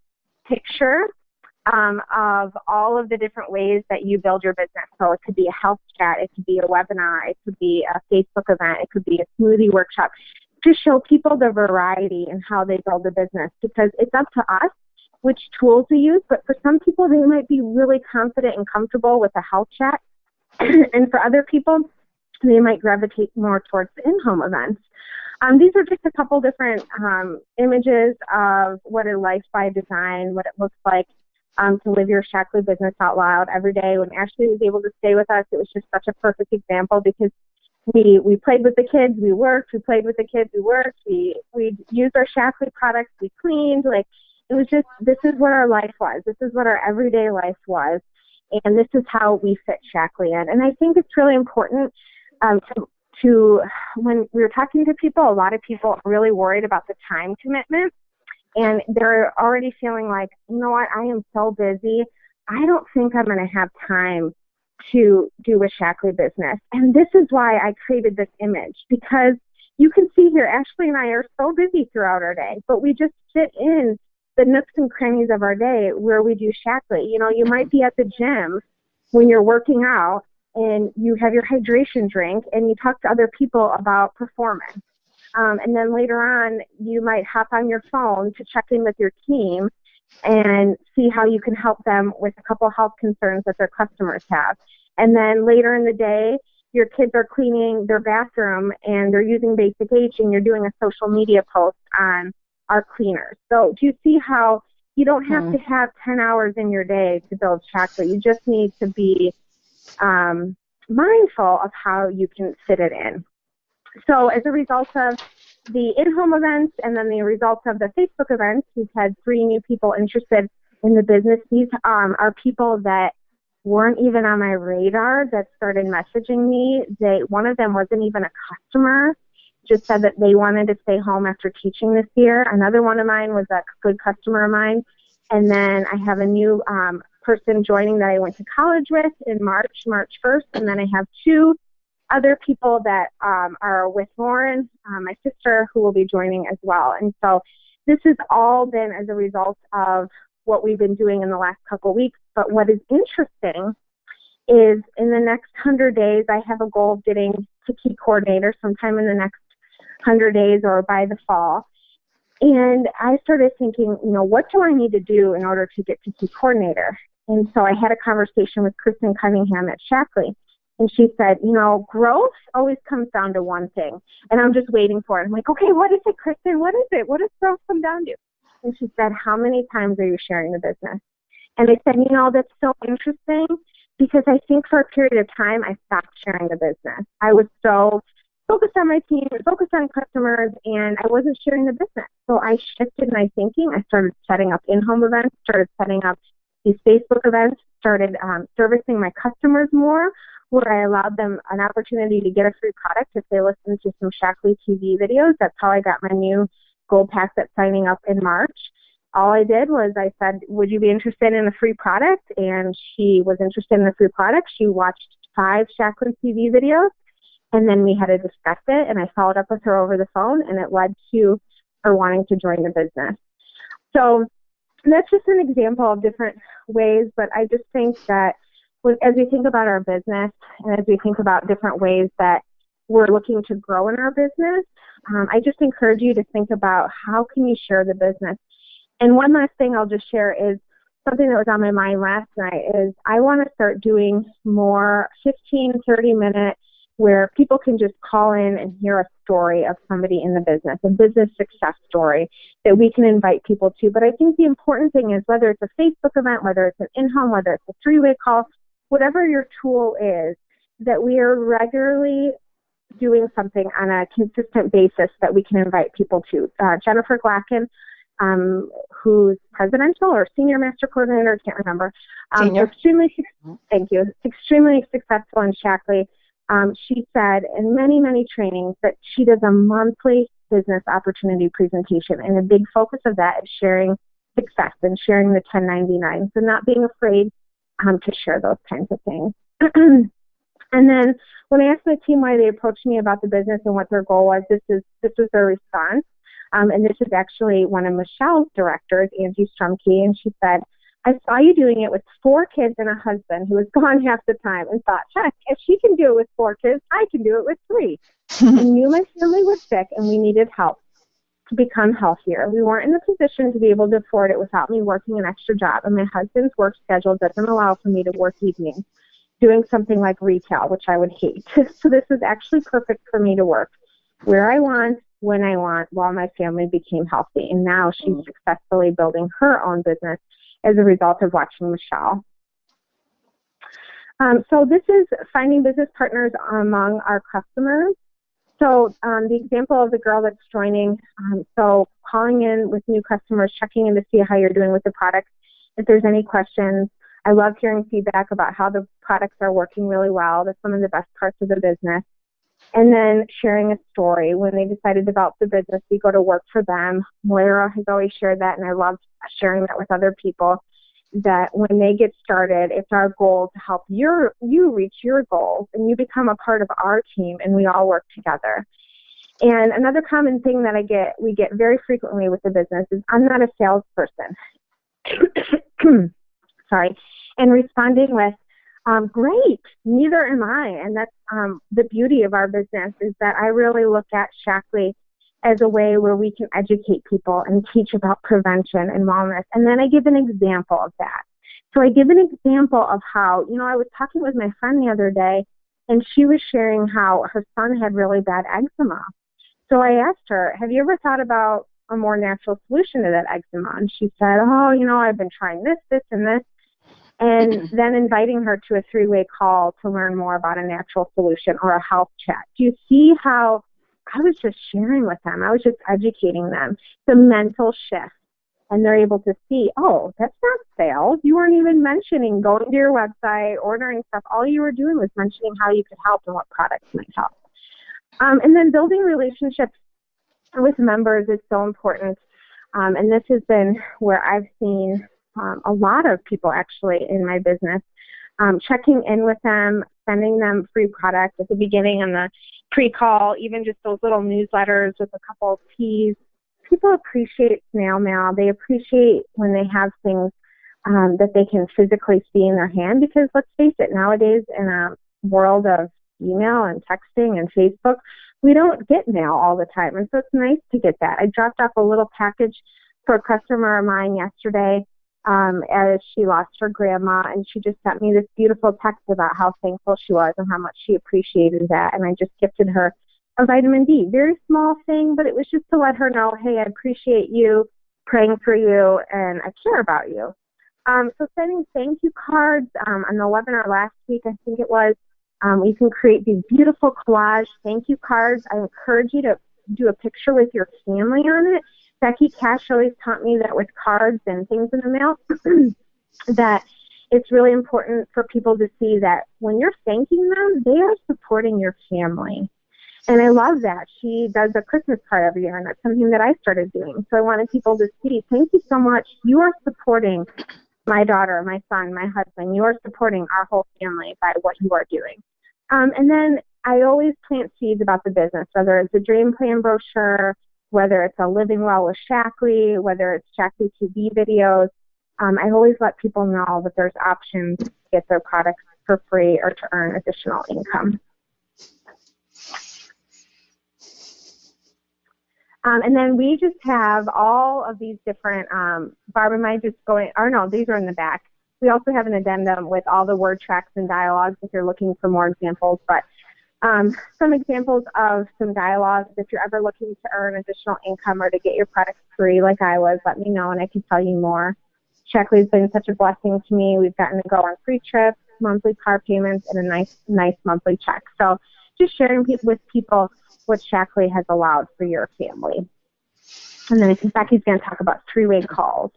picture of all of the different ways that you build your business. So it could be a health chat, it could be a webinar, it could be a Facebook event, it could be a smoothie workshop, to show people the variety in how they build a business, because it's up to us which tools we use. But for some people, they might be really confident and comfortable with a health chat, and for other people, they might gravitate more towards the in-home events. These are just a couple different images of what a life by design, what it looks like to live your Shaklee business out loud every day. When Ashley was able to stay with us, it was just such a perfect example, because we played with the kids, we worked, we played with the kids, we worked, we used our Shaklee products, we cleaned. It was just, this is what our life was. This is what our everyday life was. And this is how we fit Shaklee in. And I think it's really important to when we were talking to people, a lot of people are really worried about the time commitment. And they're already feeling like, you know what, I am so busy. I don't think I'm going to have time to do a Shaklee business. And this is why I created this image, because you can see here, Ashley and I are so busy throughout our day, but we just fit in the nooks and crannies of our day where we do Shaklee. You know, you might be at the gym when you're working out and you have your hydration drink and you talk to other people about performance. And then later on, you might hop on your phone to check in with your team and see how you can help them with a couple of health concerns that their customers have. And then later in the day, your kids are cleaning their bathroom and they're using Basic H and you're doing a social media post on our cleaners. So do you see how you don't have to have 10 hours in your day to build Shaklee? You just need to be mindful of how you can fit it in. So as a result of the in-home events and then the results of the Facebook events, we've had 3 new people interested in the business. These are people that weren't even on my radar that started messaging me. One of them wasn't even a customer, just said that they wanted to stay home after teaching this year. Another one of mine was a good customer of mine. And then I have a new person joining that I went to college with in March 1st. And then I have 2 other people that are with Lauren, my sister, who will be joining as well. And so this has all been as a result of what we've been doing in the last couple of weeks. But what is interesting is in the next 100 days, I have a goal of getting to key coordinator sometime in the next 100 days or by the fall. And I started thinking, you know, what do I need to do in order to get to key coordinator? And so I had a conversation with Kristen Cunningham at Shaklee. And she said, you know, growth always comes down to one thing. And I'm just waiting for it. I'm like, okay, what is it, Kristen? What is it? What does growth come down to? And she said, how many times are you sharing the business? And I said, you know, that's so interesting because I think for a period of time I stopped sharing the business. I was so focused on my team, focused on customers, and I wasn't sharing the business. So I shifted my thinking. I started setting up in-home events, started setting up these Facebook events, started servicing my customers more, where I allowed them an opportunity to get a free product if they listened to some Shaklee TV videos. That's how I got my new Gold Pack that's signing up in March. All I did was I said, would you be interested in a free product? And she was interested in the free product. She watched 5 Shaklee TV videos, and then we had to discuss it, and I followed up with her over the phone, and it led to her wanting to join the business. So that's just an example of different ways, but I just think that as we think about our business and as we think about different ways that we're looking to grow in our business, I just encourage you to think about how can you share the business. And one last thing I'll just share is something that was on my mind last night is I want to start doing more 15, 30-minute where people can just call in and hear a story of somebody in the business, a business success story that we can invite people to. But I think the important thing is whether it's a Facebook event, whether it's an in-home, whether it's a 3-way call, whatever your tool is, that we are regularly doing something on a consistent basis that we can invite people to. Jennifer Glacken, who's presidential or senior master coordinator, I can't remember. Senior. Thank you. Extremely successful in Shaklee. She said in many, many trainings that she does a monthly business opportunity presentation, and a big focus of that is sharing success and sharing the 1099. So not being afraid to share those kinds of things. And then when I asked my team why they approached me about the business and what their goal was, this was their response. And this is actually one of Michelle's directors, Angie Strumke, and she said, I saw you doing it with 4 kids and a husband who was gone half the time and thought, heck, if she can do it with 4 kids, I can do it with 3. And knew my family was sick and we needed help to become healthier. We weren't in a position to be able to afford it without me working an extra job, and my husband's work schedule doesn't allow for me to work evenings, doing something like retail, which I would hate. So this is actually perfect for me to work where I want, when I want, while my family became healthy. And now she's successfully building her own business as a result of watching Michelle. So this is finding business partners among our customers. So the example of the girl that's joining, so calling in with new customers, checking in to see how you're doing with the products, if there's any questions. I love hearing feedback about how the products are working really well. That's one of the best parts of the business. And then sharing a story. When they decide to develop the business, we go to work for them. Moira has always shared that, and I love sharing that with other people, that when they get started, it's our goal to help you reach your goals, and you become a part of our team, and we all work together. And another common thing that we get very frequently with the business is, I'm not a salesperson. Sorry. And responding with, great, neither am I. And that's the beauty of our business, is that I really look at Shaklee as a way where we can educate people and teach about prevention and wellness. And then I give an example of that. So I give an example of how, I was talking with my friend the other day, and she was sharing how her son had really bad eczema. So I asked her, have you ever thought about a more natural solution to that eczema? And she said, I've been trying this, this, and this. And then inviting her to a 3-way call to learn more about a natural solution or a health chat. Do you see how I was just sharing with them? I was just educating them. The mental shift. And they're able to see, oh, that's not sales. You weren't even mentioning going to your website, ordering stuff. All you were doing was mentioning how you could help and what products might help. And then building relationships with members is so important. And this has been where I've seen a lot of people actually in my business, checking in with them, sending them free products at the beginning and the pre-call, even just those little newsletters with a couple of P's. People appreciate snail mail. They appreciate when they have things that they can physically see in their hand, because let's face it, nowadays in a world of email and texting and Facebook, we don't get mail all the time. And so it's nice to get that. I dropped off a little package for a customer of mine yesterday as she lost her grandma, and she just sent me this beautiful text about how thankful she was and how much she appreciated that. And I just gifted her a vitamin D. Very small thing, but it was just to let her know, hey, I appreciate you, praying for you, and I care about you. So sending thank you cards on the webinar last week, I think it was, you can create these beautiful collage thank you cards. I encourage you to do a picture with your family on it. Becky Cash always taught me that with cards and things in the mail, that it's really important for people to see that when you're thanking them, they are supporting your family. And I love that. She does a Christmas card every year, and that's something that I started doing. So I wanted people to see, thank you so much. You are supporting my daughter, my son, my husband. You are supporting our whole family by what you are doing. And then I always plant seeds about the business, whether it's a dream plan brochure, whether it's a Living Well with Shaklee, whether it's Shaklee TV videos. I always let people know that there's options to get their products for free or to earn additional income. And then we just have all of these different, Barb, am I just going, or no, these are in the back. We also have an addendum with all the word tracks and dialogues if you're looking for more examples. But some examples of some dialogues, if you're ever looking to earn additional income or to get your products free like I was, let me know and I can tell you more. Shaklee's been such a blessing to me. We've gotten to go on free trips, monthly car payments, and a nice monthly check. So just sharing with people what Shaklee has allowed for your family. And then I think Becky's going to talk about 3-way calls.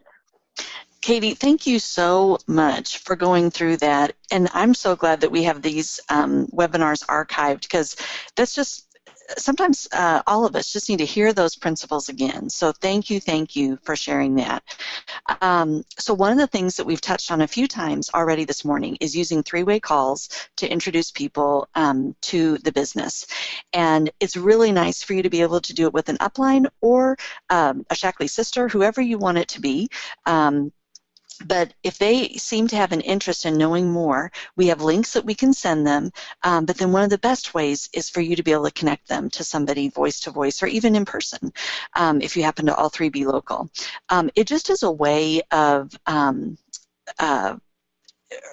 Katie, thank you so much for going through that. And I'm so glad that we have these webinars archived, because that's just, sometimes all of us just need to hear those principles again. So thank you for sharing that. So one of the things that we've touched on a few times already this morning is using 3-way calls to introduce people to the business. And it's really nice for you to be able to do it with an upline or a Shaklee sister, whoever you want it to be. But if they seem to have an interest in knowing more, we have links that we can send them. But then one of the best ways is for you to be able to connect them to somebody voice to voice or even in person if you happen to all three be local. It just is a way of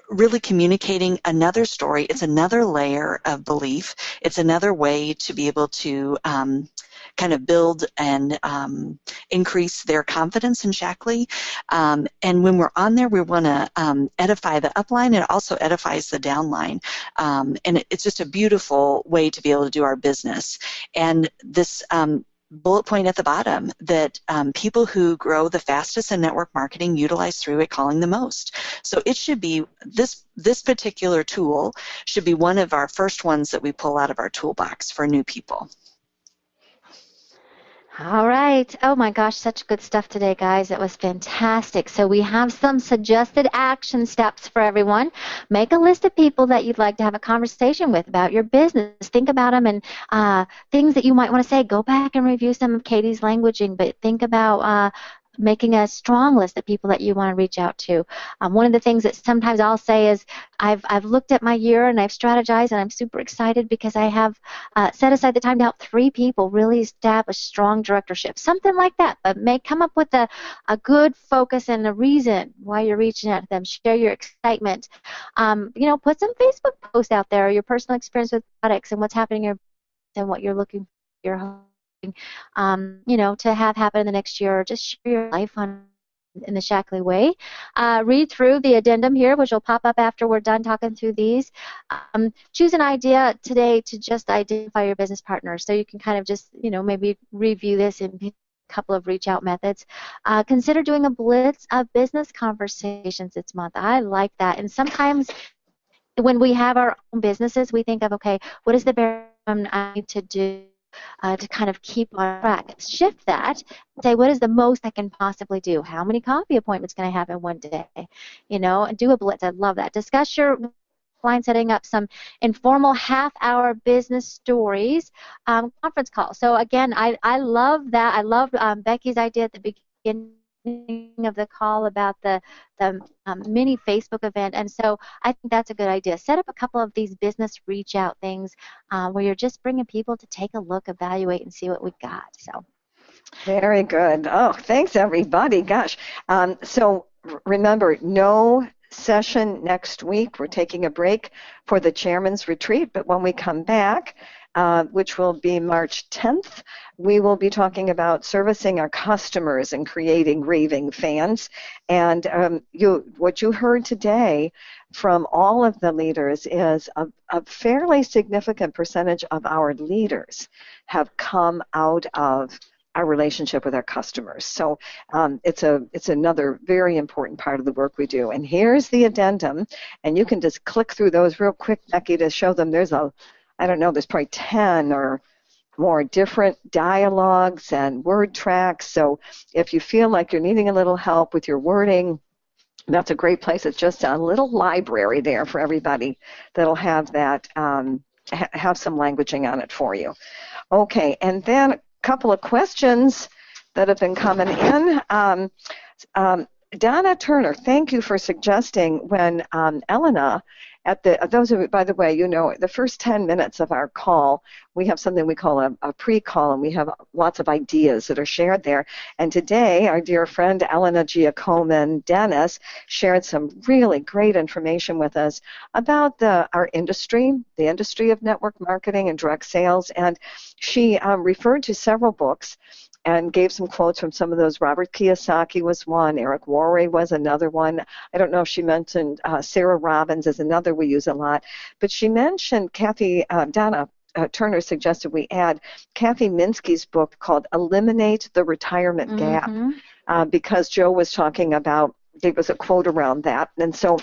really communicating another story. It's another layer of belief. It's another way to be able to kind of build and increase their confidence in Shaklee. And when we're on there, we want to edify the upline. It also edifies the downline. And it's just a beautiful way to be able to do our business. And this bullet point at the bottom that people who grow the fastest in network marketing utilize 3-way calling the most. So it should be, this particular tool should be one of our first ones that we pull out of our toolbox for new people. All right. Oh my gosh, such good stuff today, guys. It was fantastic. So we have some suggested action steps for everyone. Make a list of people that you'd like to have a conversation with about your business. Think about them and things that you might want to say. Go back and review some of Katie's languaging, but think about making a strong list of people that you want to reach out to. One of the things that sometimes I'll say is I've looked at my year and I've strategized, and I'm super excited because I have set aside the time to help 3 people really establish strong directorship, something like that. But come up with a good focus and a reason why you're reaching out to them. Share your excitement. Put some Facebook posts out there, your personal experience with products and what's happening in your business and what you're looking for your home. To have happen in the next year. Just share your life in the Shaklee way. Read through the addendum here, which will pop up after we're done talking through these. Choose an idea today to just identify your business partners, so you can kind of just, maybe review this and pick a couple of reach out methods. Consider doing a blitz of business conversations this month. I like that. And sometimes when we have our own businesses, we think of, okay, what is the bare minimum I need to do to kind of keep on track? Shift that. Say, what is the most I can possibly do? How many coffee appointments can I have in one day? And do a blitz. I love that. Discuss your line, setting up some informal half-hour business stories conference call. So again, I love that. I love Becky's idea at the beginning of the call about the mini Facebook event, and so I think that's a good idea. Set up a couple of these business reach out things where you're just bringing people to take a look, evaluate, and see what we got. So very good. Oh, thanks everybody. Gosh, so remember, no session next week. We're taking a break for the Chairman's Retreat, but when we come back, which will be March 10th, we will be talking about servicing our customers and creating raving fans. And what you heard today from all of the leaders is a fairly significant percentage of our leaders have come out of our relationship with our customers. So it's another very important part of the work we do. And here's the addendum, and you can just click through those real quick, Becky, to show them. There's there's probably 10 or more different dialogues and word tracks. So if you feel like you're needing a little help with your wording, that's a great place. It's just a little library there for everybody that'll have that, have some languaging on it for you. Okay, and then a couple of questions that have been coming in. Donna Turner, thank you for suggesting when Elena, those of you, by the way, the first 10 minutes of our call, we have something we call a pre-call, and we have lots of ideas that are shared there. And today, our dear friend Elena Giacomin Dennis shared some really great information with us about our industry, the industry of network marketing and direct sales. And she referred to several books and gave some quotes from some of those. Robert Kiyosaki was one. Eric Worre was another one. I don't know if she mentioned Sarah Robbins is another we use a lot. But she mentioned Donna Turner suggested we add Kathy Minsky's book called Eliminate the Retirement Gap, because Joe was talking about, gave us a quote around that. And so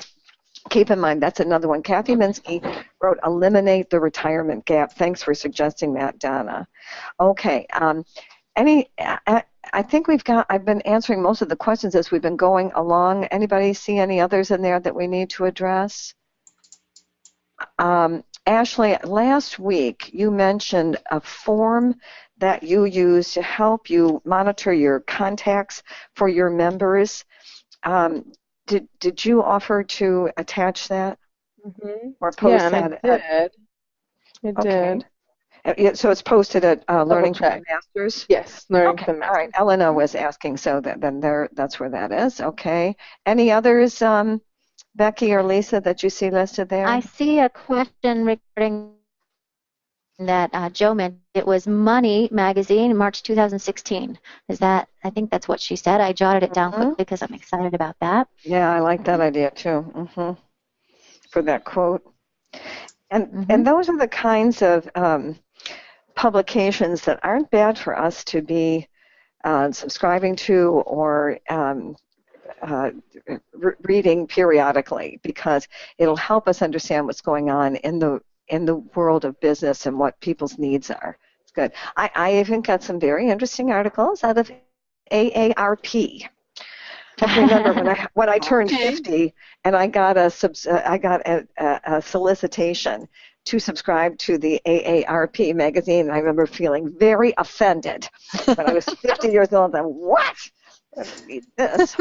keep in mind, that's another one. Kathy Minsky wrote Eliminate the Retirement Gap. Thanks for suggesting that, Donna. Okay. I think I've been answering most of the questions as we've been going along. Anybody see any others in there that we need to address? Ashley, last week you mentioned a form that you use to help you monitor your contacts for your members. Did you offer to attach that or post that? I did. So it's posted at Learning from the Masters? Yes, Learning from the Masters. All right, Elena was asking, so then that's where that is. Okay. Any others Becky or Lisa, that you see listed there? I see a question regarding that Joe mentioned. It was Money magazine, March 2016. Is that? I think that's what she said. I jotted it down quickly because I'm excited about that. Yeah, I like that idea too. For that quote. And those are the kinds of publications that aren't bad for us to be subscribing to or reading periodically, because it'll help us understand what's going on in the world of business and what people's needs are. It's good. I even got some very interesting articles out of AARP. I remember when I turned 50 and I got a solicitation to subscribe to the AARP magazine. I remember feeling very offended when I was 50 years old. And what? I read this.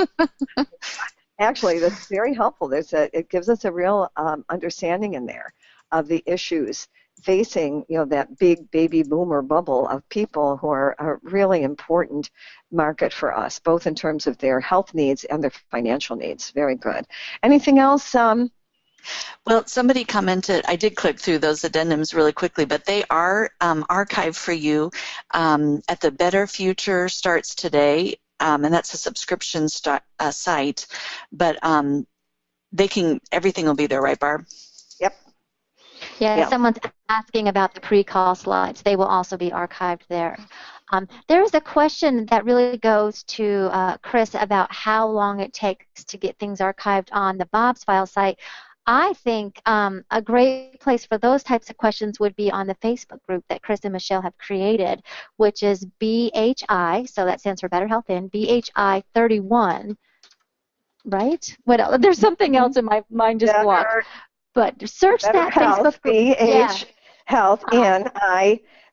Actually, that's very helpful. It gives us a real understanding in there of the issues facing, that big baby boomer bubble of people who are a really important market for us, both in terms of their health needs and their financial needs. Very good. Anything else? Well, somebody commented, I did click through those addendums really quickly, but they are archived for you at the Better Future Starts Today, and that's a subscription site, but everything will be there, right, Barb? Yep. Yeah, someone's asking about the pre-call slides. They will also be archived there. There's a question that really goes to Chris about how long it takes to get things archived on the Bob's File site. I think a great place for those types of questions would be on the Facebook group that Chris and Michelle have created, which is BHI, so that stands for Better Health In, BHI 31, right? What else? There's something else in my mind just blocked. But search that Facebook group. BH Health In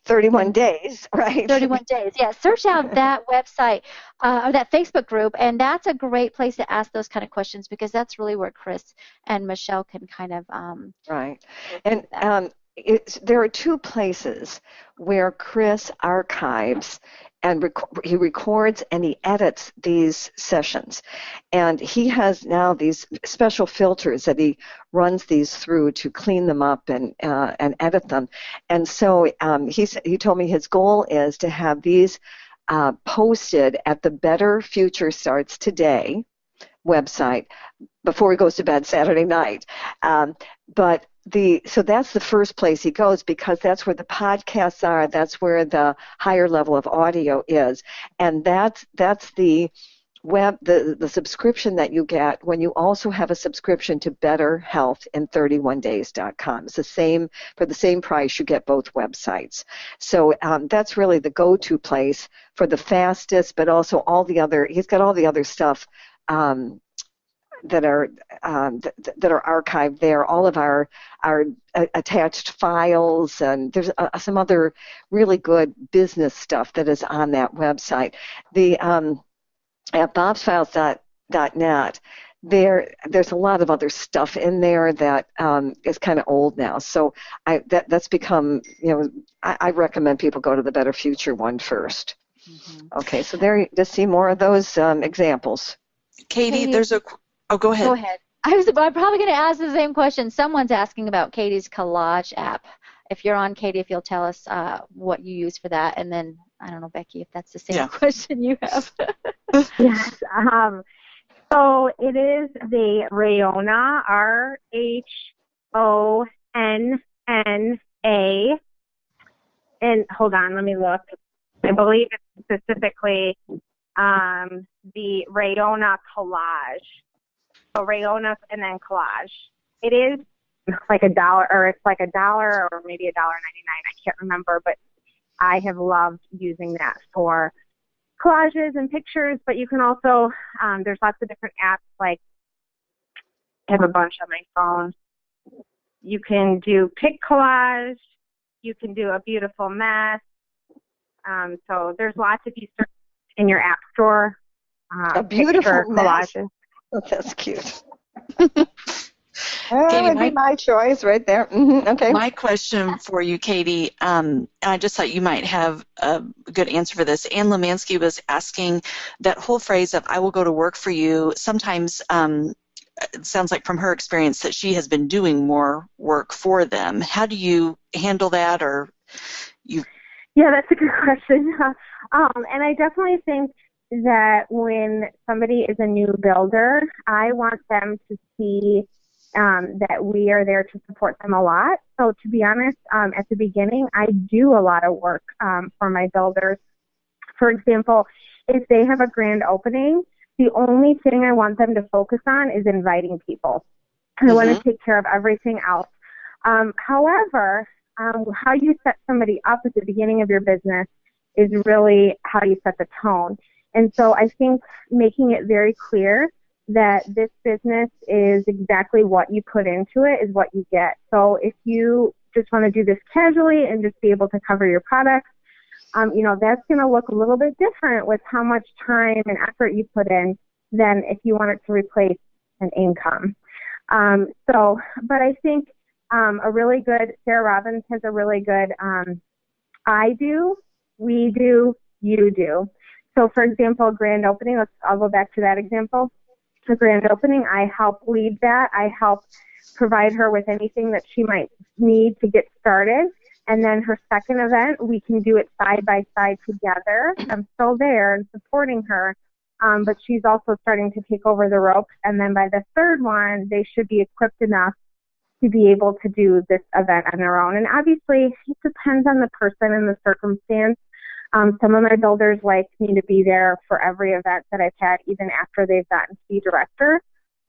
31 days, right? 31 days, yeah. Search out that website or that Facebook group, and that's a great place to ask those kind of questions, because that's really where Chris and Michelle can kind of right. And there are two places where Chris archives and he records and he edits these sessions. And he has now these special filters that he runs these through to clean them up and edit them. And so he told me his goal is to have these posted at the Better Future Starts Today website before he goes to bed Saturday night. So that's the first place he goes, because that's where the podcasts are. That's where the higher level of audio is, and that's the the subscription that you get when you also have a subscription to BetterHealthIn31days.com. It's the same, for the same price you get both websites. So that's really the go-to place for the fastest, but also all the other. He's got all the other stuff. That are archived there, all of our attached files, and there's some other really good business stuff that is on that website. The at bobsfiles.net, there's a lot of other stuff in there that is kind of old now. So that's become, I recommend people go to the Better Future one first. Okay, so there you just see more of those examples. Katie, there's a. Oh, go ahead. Go ahead. I'm probably going to ask the same question. Someone's asking about Katie's Collage app. If you're on, Katie, if you'll tell us what you use for that, and then, I don't know, Becky, if that's the same question you have. Yes. So it is the Rhonna, RHONNA, and hold on, let me look. I believe it's specifically the Rhonna Collage. So Rhonna and then Collage. It is like $1, or it's like $1 or maybe $1.99. I can't remember, but I have loved using that for collages and pictures. But you can also, there's lots of different apps. Like, I have a bunch on my phone. You can do Pic Collage. You can do A Beautiful Mess. So there's lots of you search in your app store. A Beautiful Mess. Collages. Oh, that's cute. That would be my choice right there. Okay. My question for you, Katie, I just thought you might have a good answer for this. Ann Lemansky was asking that whole phrase of "I will go to work for you." Sometimes it sounds like from her experience that she has been doing more work for them. How do you handle that, or you? Yeah, that's a good question. And I definitely think that when somebody is a new builder, I want them to see that we are there to support them a lot. So to be honest, at the beginning, I do a lot of work for my builders. For example, if they have a grand opening, the only thing I want them to focus on is inviting people. I want to take care of everything else. However, how you set somebody up at the beginning of your business is really how you set the tone. And so I think making it very clear that this business is exactly what you put into it is what you get. So if you just want to do this casually and just be able to cover your products, that's going to look a little bit different with how much time and effort you put in than if you want it to replace an income. But I think a really good, Sarah Robbins has a really good I do, we do, you do. So for example, grand opening, I'll go back to that example. The grand opening, I help lead that. I help provide her with anything that she might need to get started. And then her second event, we can do it side by side together. I'm still there and supporting her, but she's also starting to take over the ropes. And then by the third one, they should be equipped enough to be able to do this event on their own. And obviously, it depends on the person and the circumstance. Some of my builders like me to be there for every event that I've had, even after they've gotten to be director.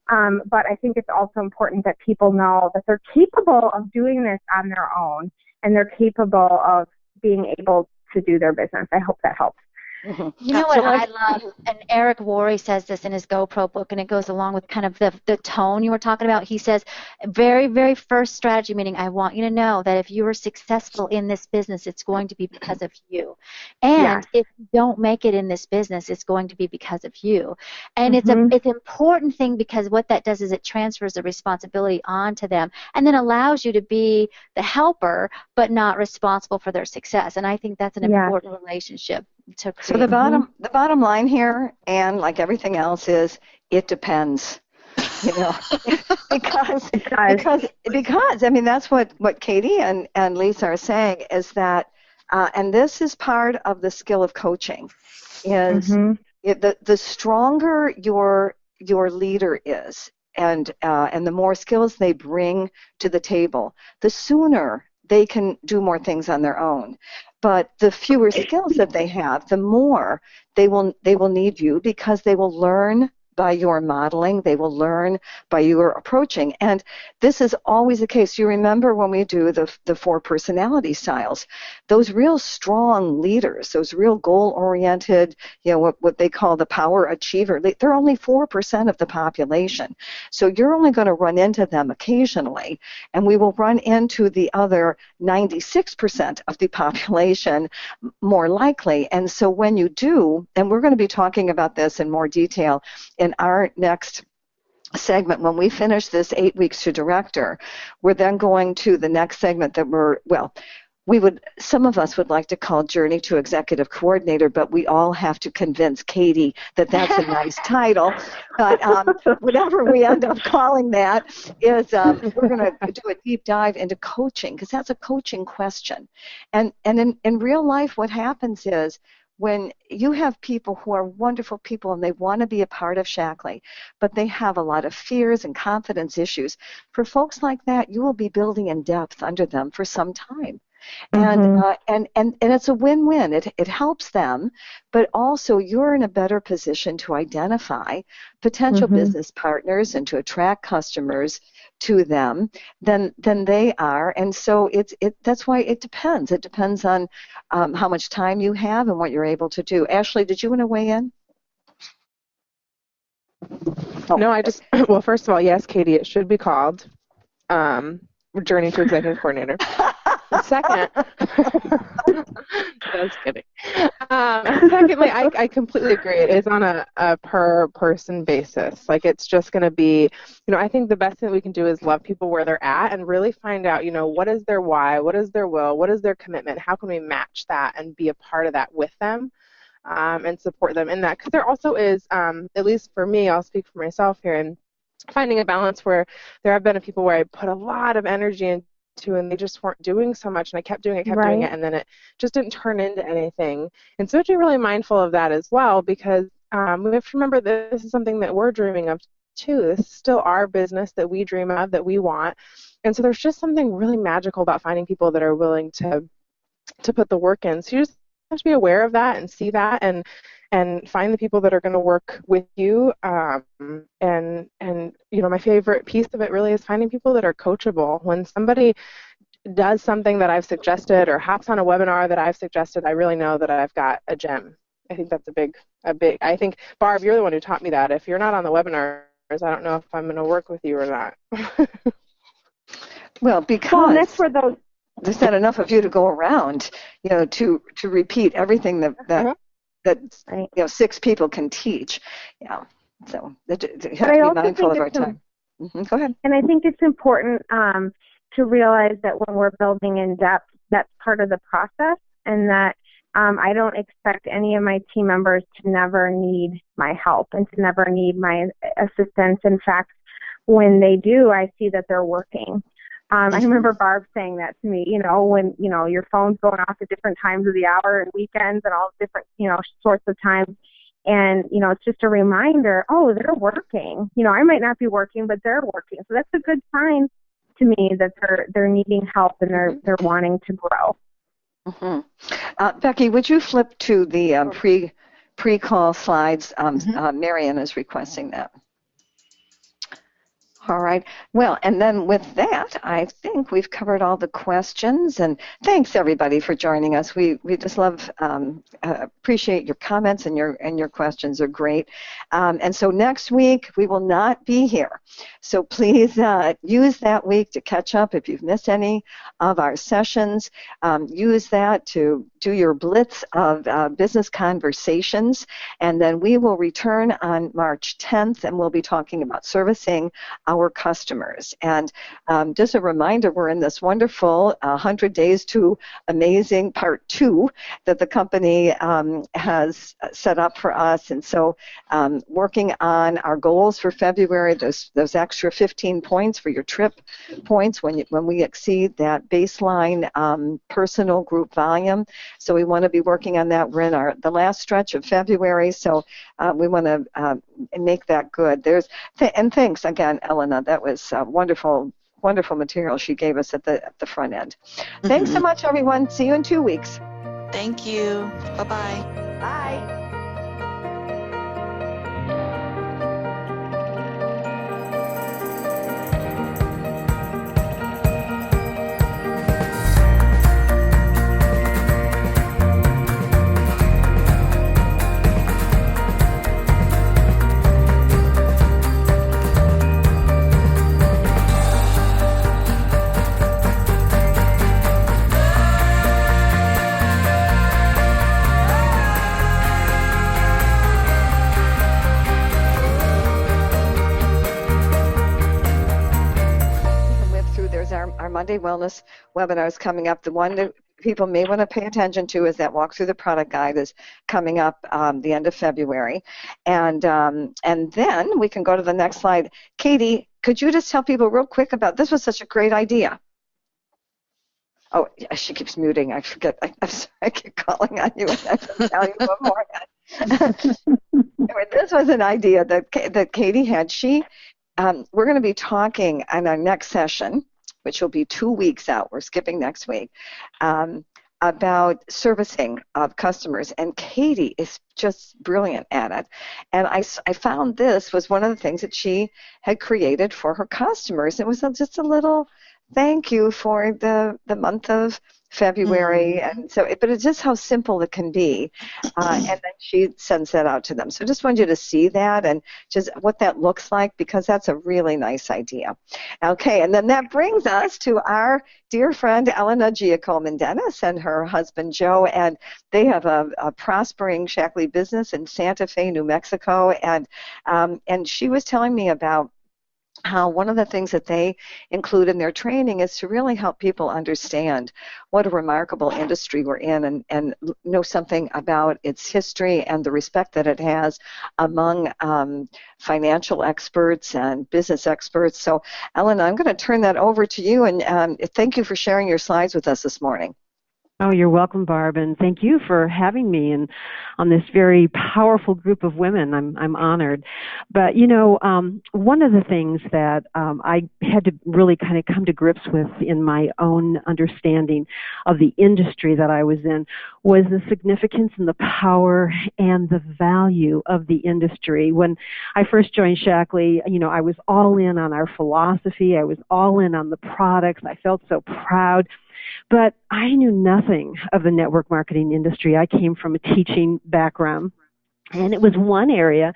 But I think it's also important that people know that they're capable of doing this on their own, and they're capable of being able to do their business. I hope that helps. You know what I love, and Eric Worre says this in his GoPro book, and it goes along with kind of the tone you were talking about. He says, very, very first strategy meeting, I want you to know that if you are successful in this business, it's going to be because of you. And if you don't make it in this business, it's going to be because of you. And it's an important thing, because what that does is it transfers the responsibility onto them and then allows you to be the helper but not responsible for their success. And I think that's an important relationship to create. So the bottom line here, and like everything else, is it depends. Because I mean, that's what Katie and Lisa are saying, is that and this is part of the skill of coaching, is the stronger your leader is, and the more skills they bring to the table, the sooner they can do more things on their own. But the fewer skills that they have, the more they will need you, because they will learn by your modeling, they will learn by your approaching. And this is always the case. You remember when we do the 4 personality styles, those real strong leaders, those real goal-oriented, what they call the power achiever, they're only 4% of the population. So you're only going to run into them occasionally, and we will run into the other 96% of the population more likely. And so when you do, and we're going to be talking about this in more detail in our next segment, when we finish this 8 weeks to director, we're then going to the next segment that some of us would like to call Journey to Executive Coordinator, but we all have to convince Katie that that's a nice title. But whatever we end up calling that is, we're going to do a deep dive into coaching, because that's a coaching question. And in real life, what happens is, when you have people who are wonderful people and they want to be a part of Shaklee, but they have a lot of fears and confidence issues, for folks like that, you will be building in depth under them for some time. And it's a win-win. It helps them, but also you're in a better position to identify potential business partners and to attract customers to them than they are. And so that's why it depends. It depends on how much time you have and what you're able to do. Ashley, did you want to weigh in? No, well, first of all, yes, Katie, it should be called Journey to Executive Coordinator. Second, just kidding. Secondly, I completely agree. It is on a per person basis. Like, it's just going to be, I think the best thing we can do is love people where they're at and really find out, what is their why, what is their will, what is their commitment, how can we match that and be a part of that with them, and support them in that. Because there also is, at least for me, I'll speak for myself here, and finding a balance where there have been people where I put a lot of energy into and they just weren't doing so much, and I kept doing it, and then it just didn't turn into anything. And so to be really mindful of that as well, because we have to remember that this is something that we're dreaming of too. This is still our business that we dream of, that we want. And so there's just something really magical about finding people that are willing to put the work in. So you just have to be aware of that and see that, and find the people that are going to work with you. And my favorite piece of it really is finding people that are coachable. When somebody does something that I've suggested or hops on a webinar that I've suggested, I really know that I've got a gem. I think that's a big. I think, Barb, you're the one who taught me that. If you're not on the webinars, I don't know if I'm going to work with you or not. Well, because that's where those. There's not enough of you to go around, to repeat everything that right. 6 people can teach. Yeah. So you have to be mindful of our time. Go ahead. And I think it's important to realize that when we're building in depth, that's part of the process, and that I don't expect any of my team members to never need my help and to never need my assistance. In fact, when they do, I see that they're working. I remember Barb saying that to me, when, your phone's going off at different times of the hour and weekends and all different, sorts of times. And, it's just a reminder, they're working. I might not be working, but they're working. So that's a good sign to me that they're needing help and they're wanting to grow. Mm-hmm. Becky, would you flip to the pre-call slides? Marian is requesting that. All right. Well, and then with that, I think we've covered all the questions. And thanks everybody for joining us. We just love, appreciate your comments, and your questions are great. And so next week we will not be here. So please use that week to catch up if you've missed any of our sessions. Use that to do your blitz of business conversations. And then we will return on March 10th, and we'll be talking about servicing our customers. And just a reminder, we're in this wonderful 100 Days to Amazing Part 2 that the company has set up for us. And so working on our goals for February, those extra 15 points for your trip points when we exceed that baseline personal group volume. So we want to be working on that. We're in the last stretch of February, so we want to make that good. And thanks again, Elena. That was wonderful material she gave us at the front end. Thanks so much, everyone. See you in 2 weeks. Thank you. Bye-bye. Bye. Our Monday Wellness webinars coming up. The one that people may want to pay attention to is that Walk Through the Product Guide is coming up the end of February. And then we can go to the next slide. Katie, could you just tell people real quick about, this was such a great idea. Oh, yeah, she keeps muting. I forget. I'm sorry. I keep calling on you and I have to tell you beforehand. Anyway, this was an idea that Katie had. We're going to be talking on our next session, which will be 2 weeks out. We're skipping next week, about servicing of customers. And Katie is just brilliant at it. And I found this was one of the things that she had created for her customers. It was just a little thank you for the month of February, and so, but it's just how simple it can be, and then she sends that out to them. So just wanted you to see that and just what that looks like, because that's a really nice idea. Okay, and then that brings us to our dear friend Elena Giacomin-Dennis and her husband Joe, and they have a prospering Shaklee business in Santa Fe, New Mexico, and she was telling me about how one of the things that they include in their training is to really help people understand what a remarkable industry we're in, and know something about its history and the respect that it has among financial experts and business experts. So, Ellen, I'm going to turn that over to you, and thank you for sharing your slides with us this morning. Oh, you're welcome, Barb, and thank you for having me and on this very powerful group of women. I'm honored. But one of the things that I had to really kind of come to grips with in my own understanding of the industry that I was in was the significance and the power and the value of the industry. When I first joined Shaklee, I was all in on our philosophy. I was all in on the products. I felt so proud. But I knew nothing of the network marketing industry. I came from a teaching background, and it was one area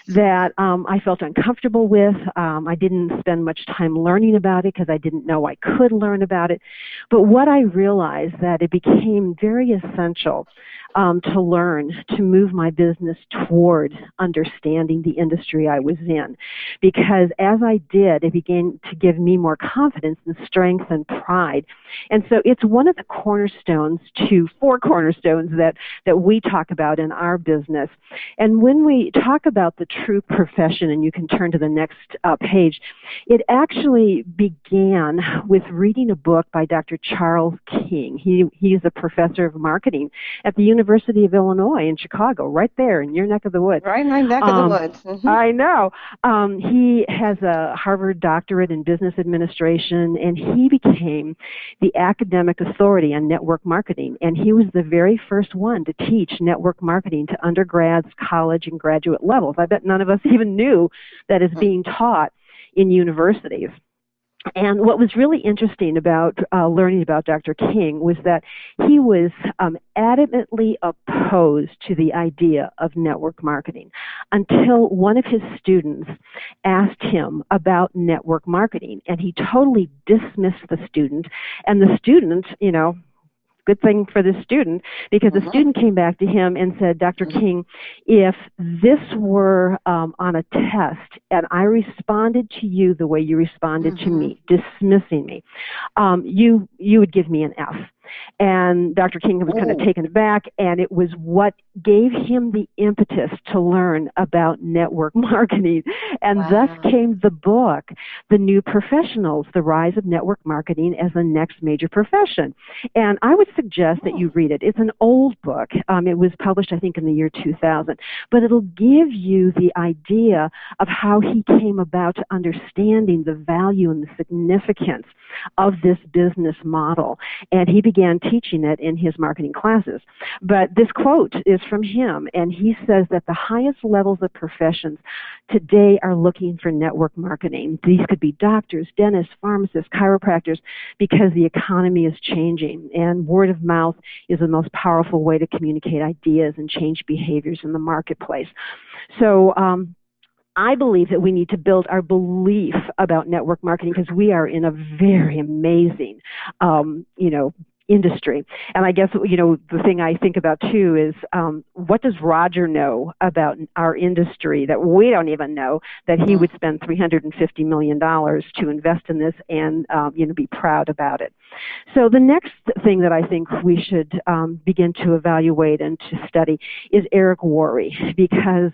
that I felt uncomfortable with. I didn't spend much time learning about it because I didn't know I could learn about it. But what I realized that it became very essential to learn, to move my business toward understanding the industry I was in. Because as I did, it began to give me more confidence and strength and pride. And so it's one of the cornerstones to 4 cornerstones that we talk about in our business. And when we talk about the true profession, and you can turn to the next page, it actually began with reading a book by Dr. Charles King. He's a professor of marketing at the University of Illinois in Chicago, right there in your neck of the woods. Right in my neck of the woods. Mm-hmm. I know. He has a Harvard doctorate in business administration, and he became the academic authority on network marketing. And he was the very first one to teach network marketing to undergrads, college, and graduate levels. I bet none of us even knew that it's being taught in universities. And what was really interesting about learning about Dr. King was that he was adamantly opposed to the idea of network marketing until one of his students asked him about network marketing, and he totally dismissed the student. And the student, good thing for the student, because the student came back to him and said, Dr. King, if this were on a test and I responded to you the way you responded to me, dismissing me, you would give me an F. And Dr. King was kind of taken aback, and it was what gave him the impetus to learn about network marketing. And thus came the book, The New Professionals, The Rise of Network Marketing as the Next Major Profession. And I would suggest that you read it. It's an old book. It was published, I think, in the year 2000. But it'll give you the idea of how he came about to understanding the value and the significance of this business model. And he began teaching it in his marketing classes. But this quote is from him, and he says that the highest levels of professions today are looking for network marketing. These could be doctors, dentists, pharmacists, chiropractors, because the economy is changing, and word of mouth is the most powerful way to communicate ideas and change behaviors in the marketplace. So, I believe that we need to build our belief about network marketing because we are in a very amazing, industry. And I guess, the thing I think about too is what does Roger know about our industry that we don't even know, that he would spend $350 million to invest in this and, be proud about it. So the next thing that I think we should begin to evaluate and to study is Eric Worre, because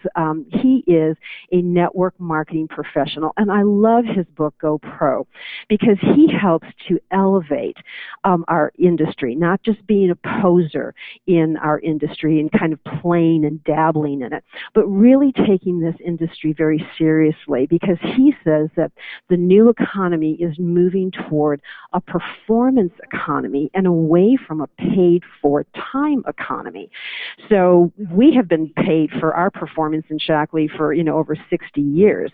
he is a network marketing professional. And I love his book, Go Pro, because he helps to elevate our industry, not just being a poser in our industry and kind of playing and dabbling in it, but really taking this industry very seriously, because he says that the new economy is moving toward a performance economy and away from a paid-for time economy. So we have been paid for our performance in Shaklee for, over 60 years.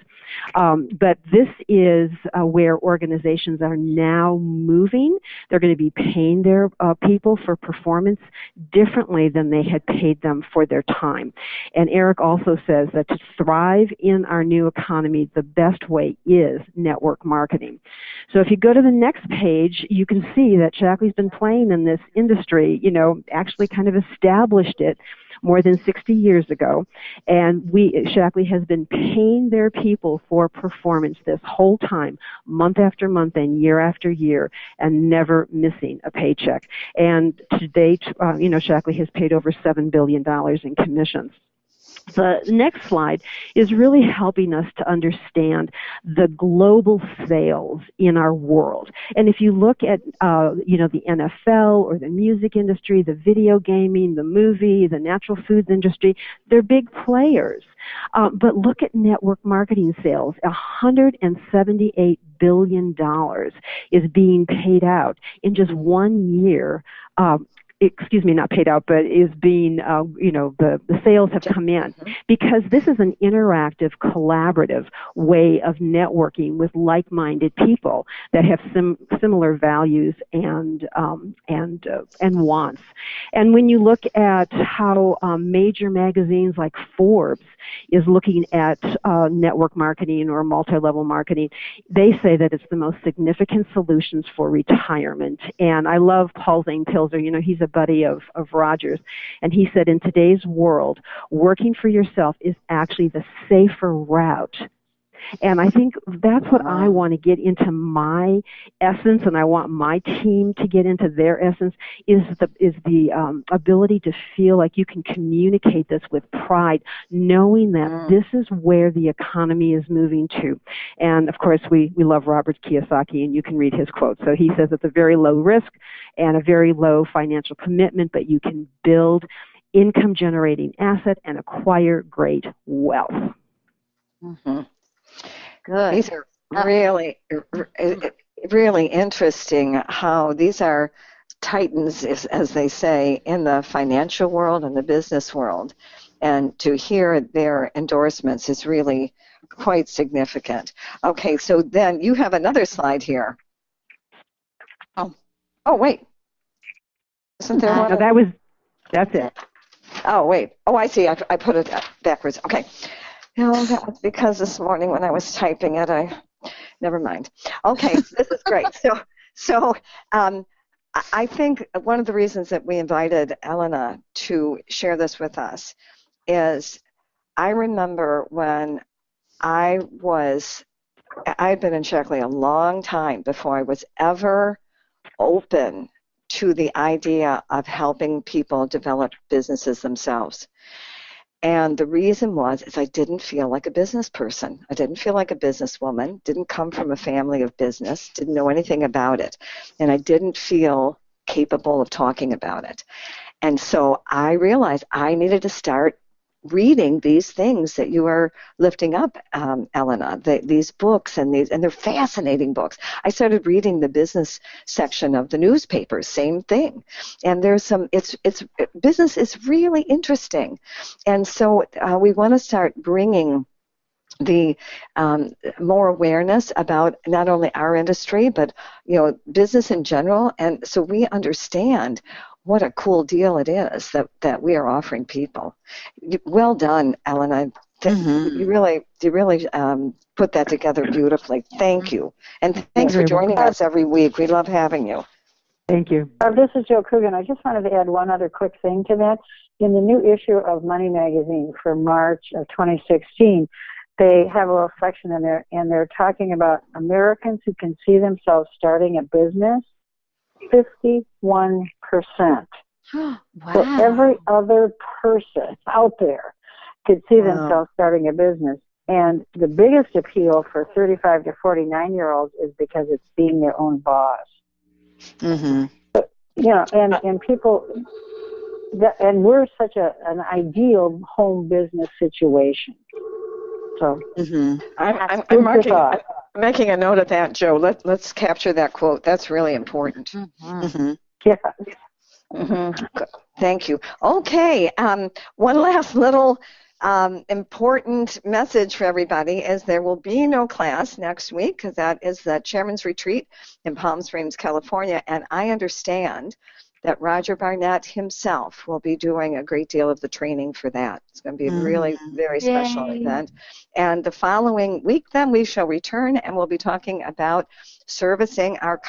But this is where organizations are now moving. They're going to be paying their people for performance differently than they had paid them for their time. And Eric also says that to thrive in our new economy, the best way is network marketing. So if you go to the next page, you can see that Shaklee's been playing in this industry, actually kind of established it more than 60 years ago, and Shaklee has been paying their people for performance this whole time, month after month and year after year, and never missing a paycheck. And to date, Shaklee has paid over $7 billion in commissions. The next slide is really helping us to understand the global sales in our world. And if you look at, the NFL or the music industry, the video gaming, the movie, the natural foods industry, they're big players. But look at network marketing sales. $178 billion is being paid out in just 1 year. Not paid out, but is being, the sales have come in, because this is an interactive, collaborative way of networking with like-minded people that have similar values and wants. And when you look at how major magazines like Forbes is looking at network marketing or multi-level marketing, they say that it's the most significant solutions for retirement. And I love Paul Zane Pilzer. He's a buddy of Rogers, and he said, in today's world, working for yourself is actually the safer route. And I think that's what I want to get into my essence, and I want my team to get into their essence, is the ability to feel like you can communicate this with pride, knowing that this is where the economy is moving to. And of course, we love Robert Kiyosaki, and you can read his quote. So he says it's a very low risk and a very low financial commitment, but you can build income generating asset and acquire great wealth. Mm-hmm. Good. These are really, really interesting how these are titans, as they say, in the financial world and the business world. And to hear their endorsements is really quite significant. Okay, so then you have another slide here. Oh, wait. Isn't there one? No, that's it. Oh, wait. Oh, I see. I put it backwards. Okay. No, that was because this morning when I was typing it, never mind. Okay, this is great. So I think one of the reasons that we invited Elena to share this with us is I remember when I had been in Shaklee a long time before I was ever open to the idea of helping people develop businesses themselves. And the reason is I didn't feel like a business person. I didn't feel like a businesswoman, didn't come from a family of business, didn't know anything about it, and I didn't feel capable of talking about it. And so I realized I needed to start reading these things that you are lifting up, Elena, these books, and they're fascinating books. I started reading the business section of the newspapers, same thing. And there's business is really interesting. And so we want to start bringing the more awareness about not only our industry, but business in general. And so we understand what a cool deal it is that we are offering people. Well done, Elena. You really put that together beautifully. Thank you. And thanks for joining us every week. We love having you. Thank you. This is Jill Coogan. I just wanted to add one other quick thing to that. In the new issue of Money Magazine for March of 2016, they have a little section in there, and they're talking about Americans who can see themselves starting a business. 51%. Wow. So every other person out there could see themselves starting a business. And the biggest appeal for 35 to 49-year-olds is because it's being their own boss. Mm-hmm. But, and people, and we're such an ideal home business situation. So I'm making a note of that, Joe. Let's capture that quote. That's really important. Mm-hmm. Yeah. Mm-hmm. Thank you. Okay. One last little important message for everybody is there will be no class next week because that is the Chairman's Retreat in Palm Springs, California, and I understand that Roger Barnett himself will be doing a great deal of the training for that. It's going to be a really very special event. And the following week, then, we shall return and we'll be talking about servicing our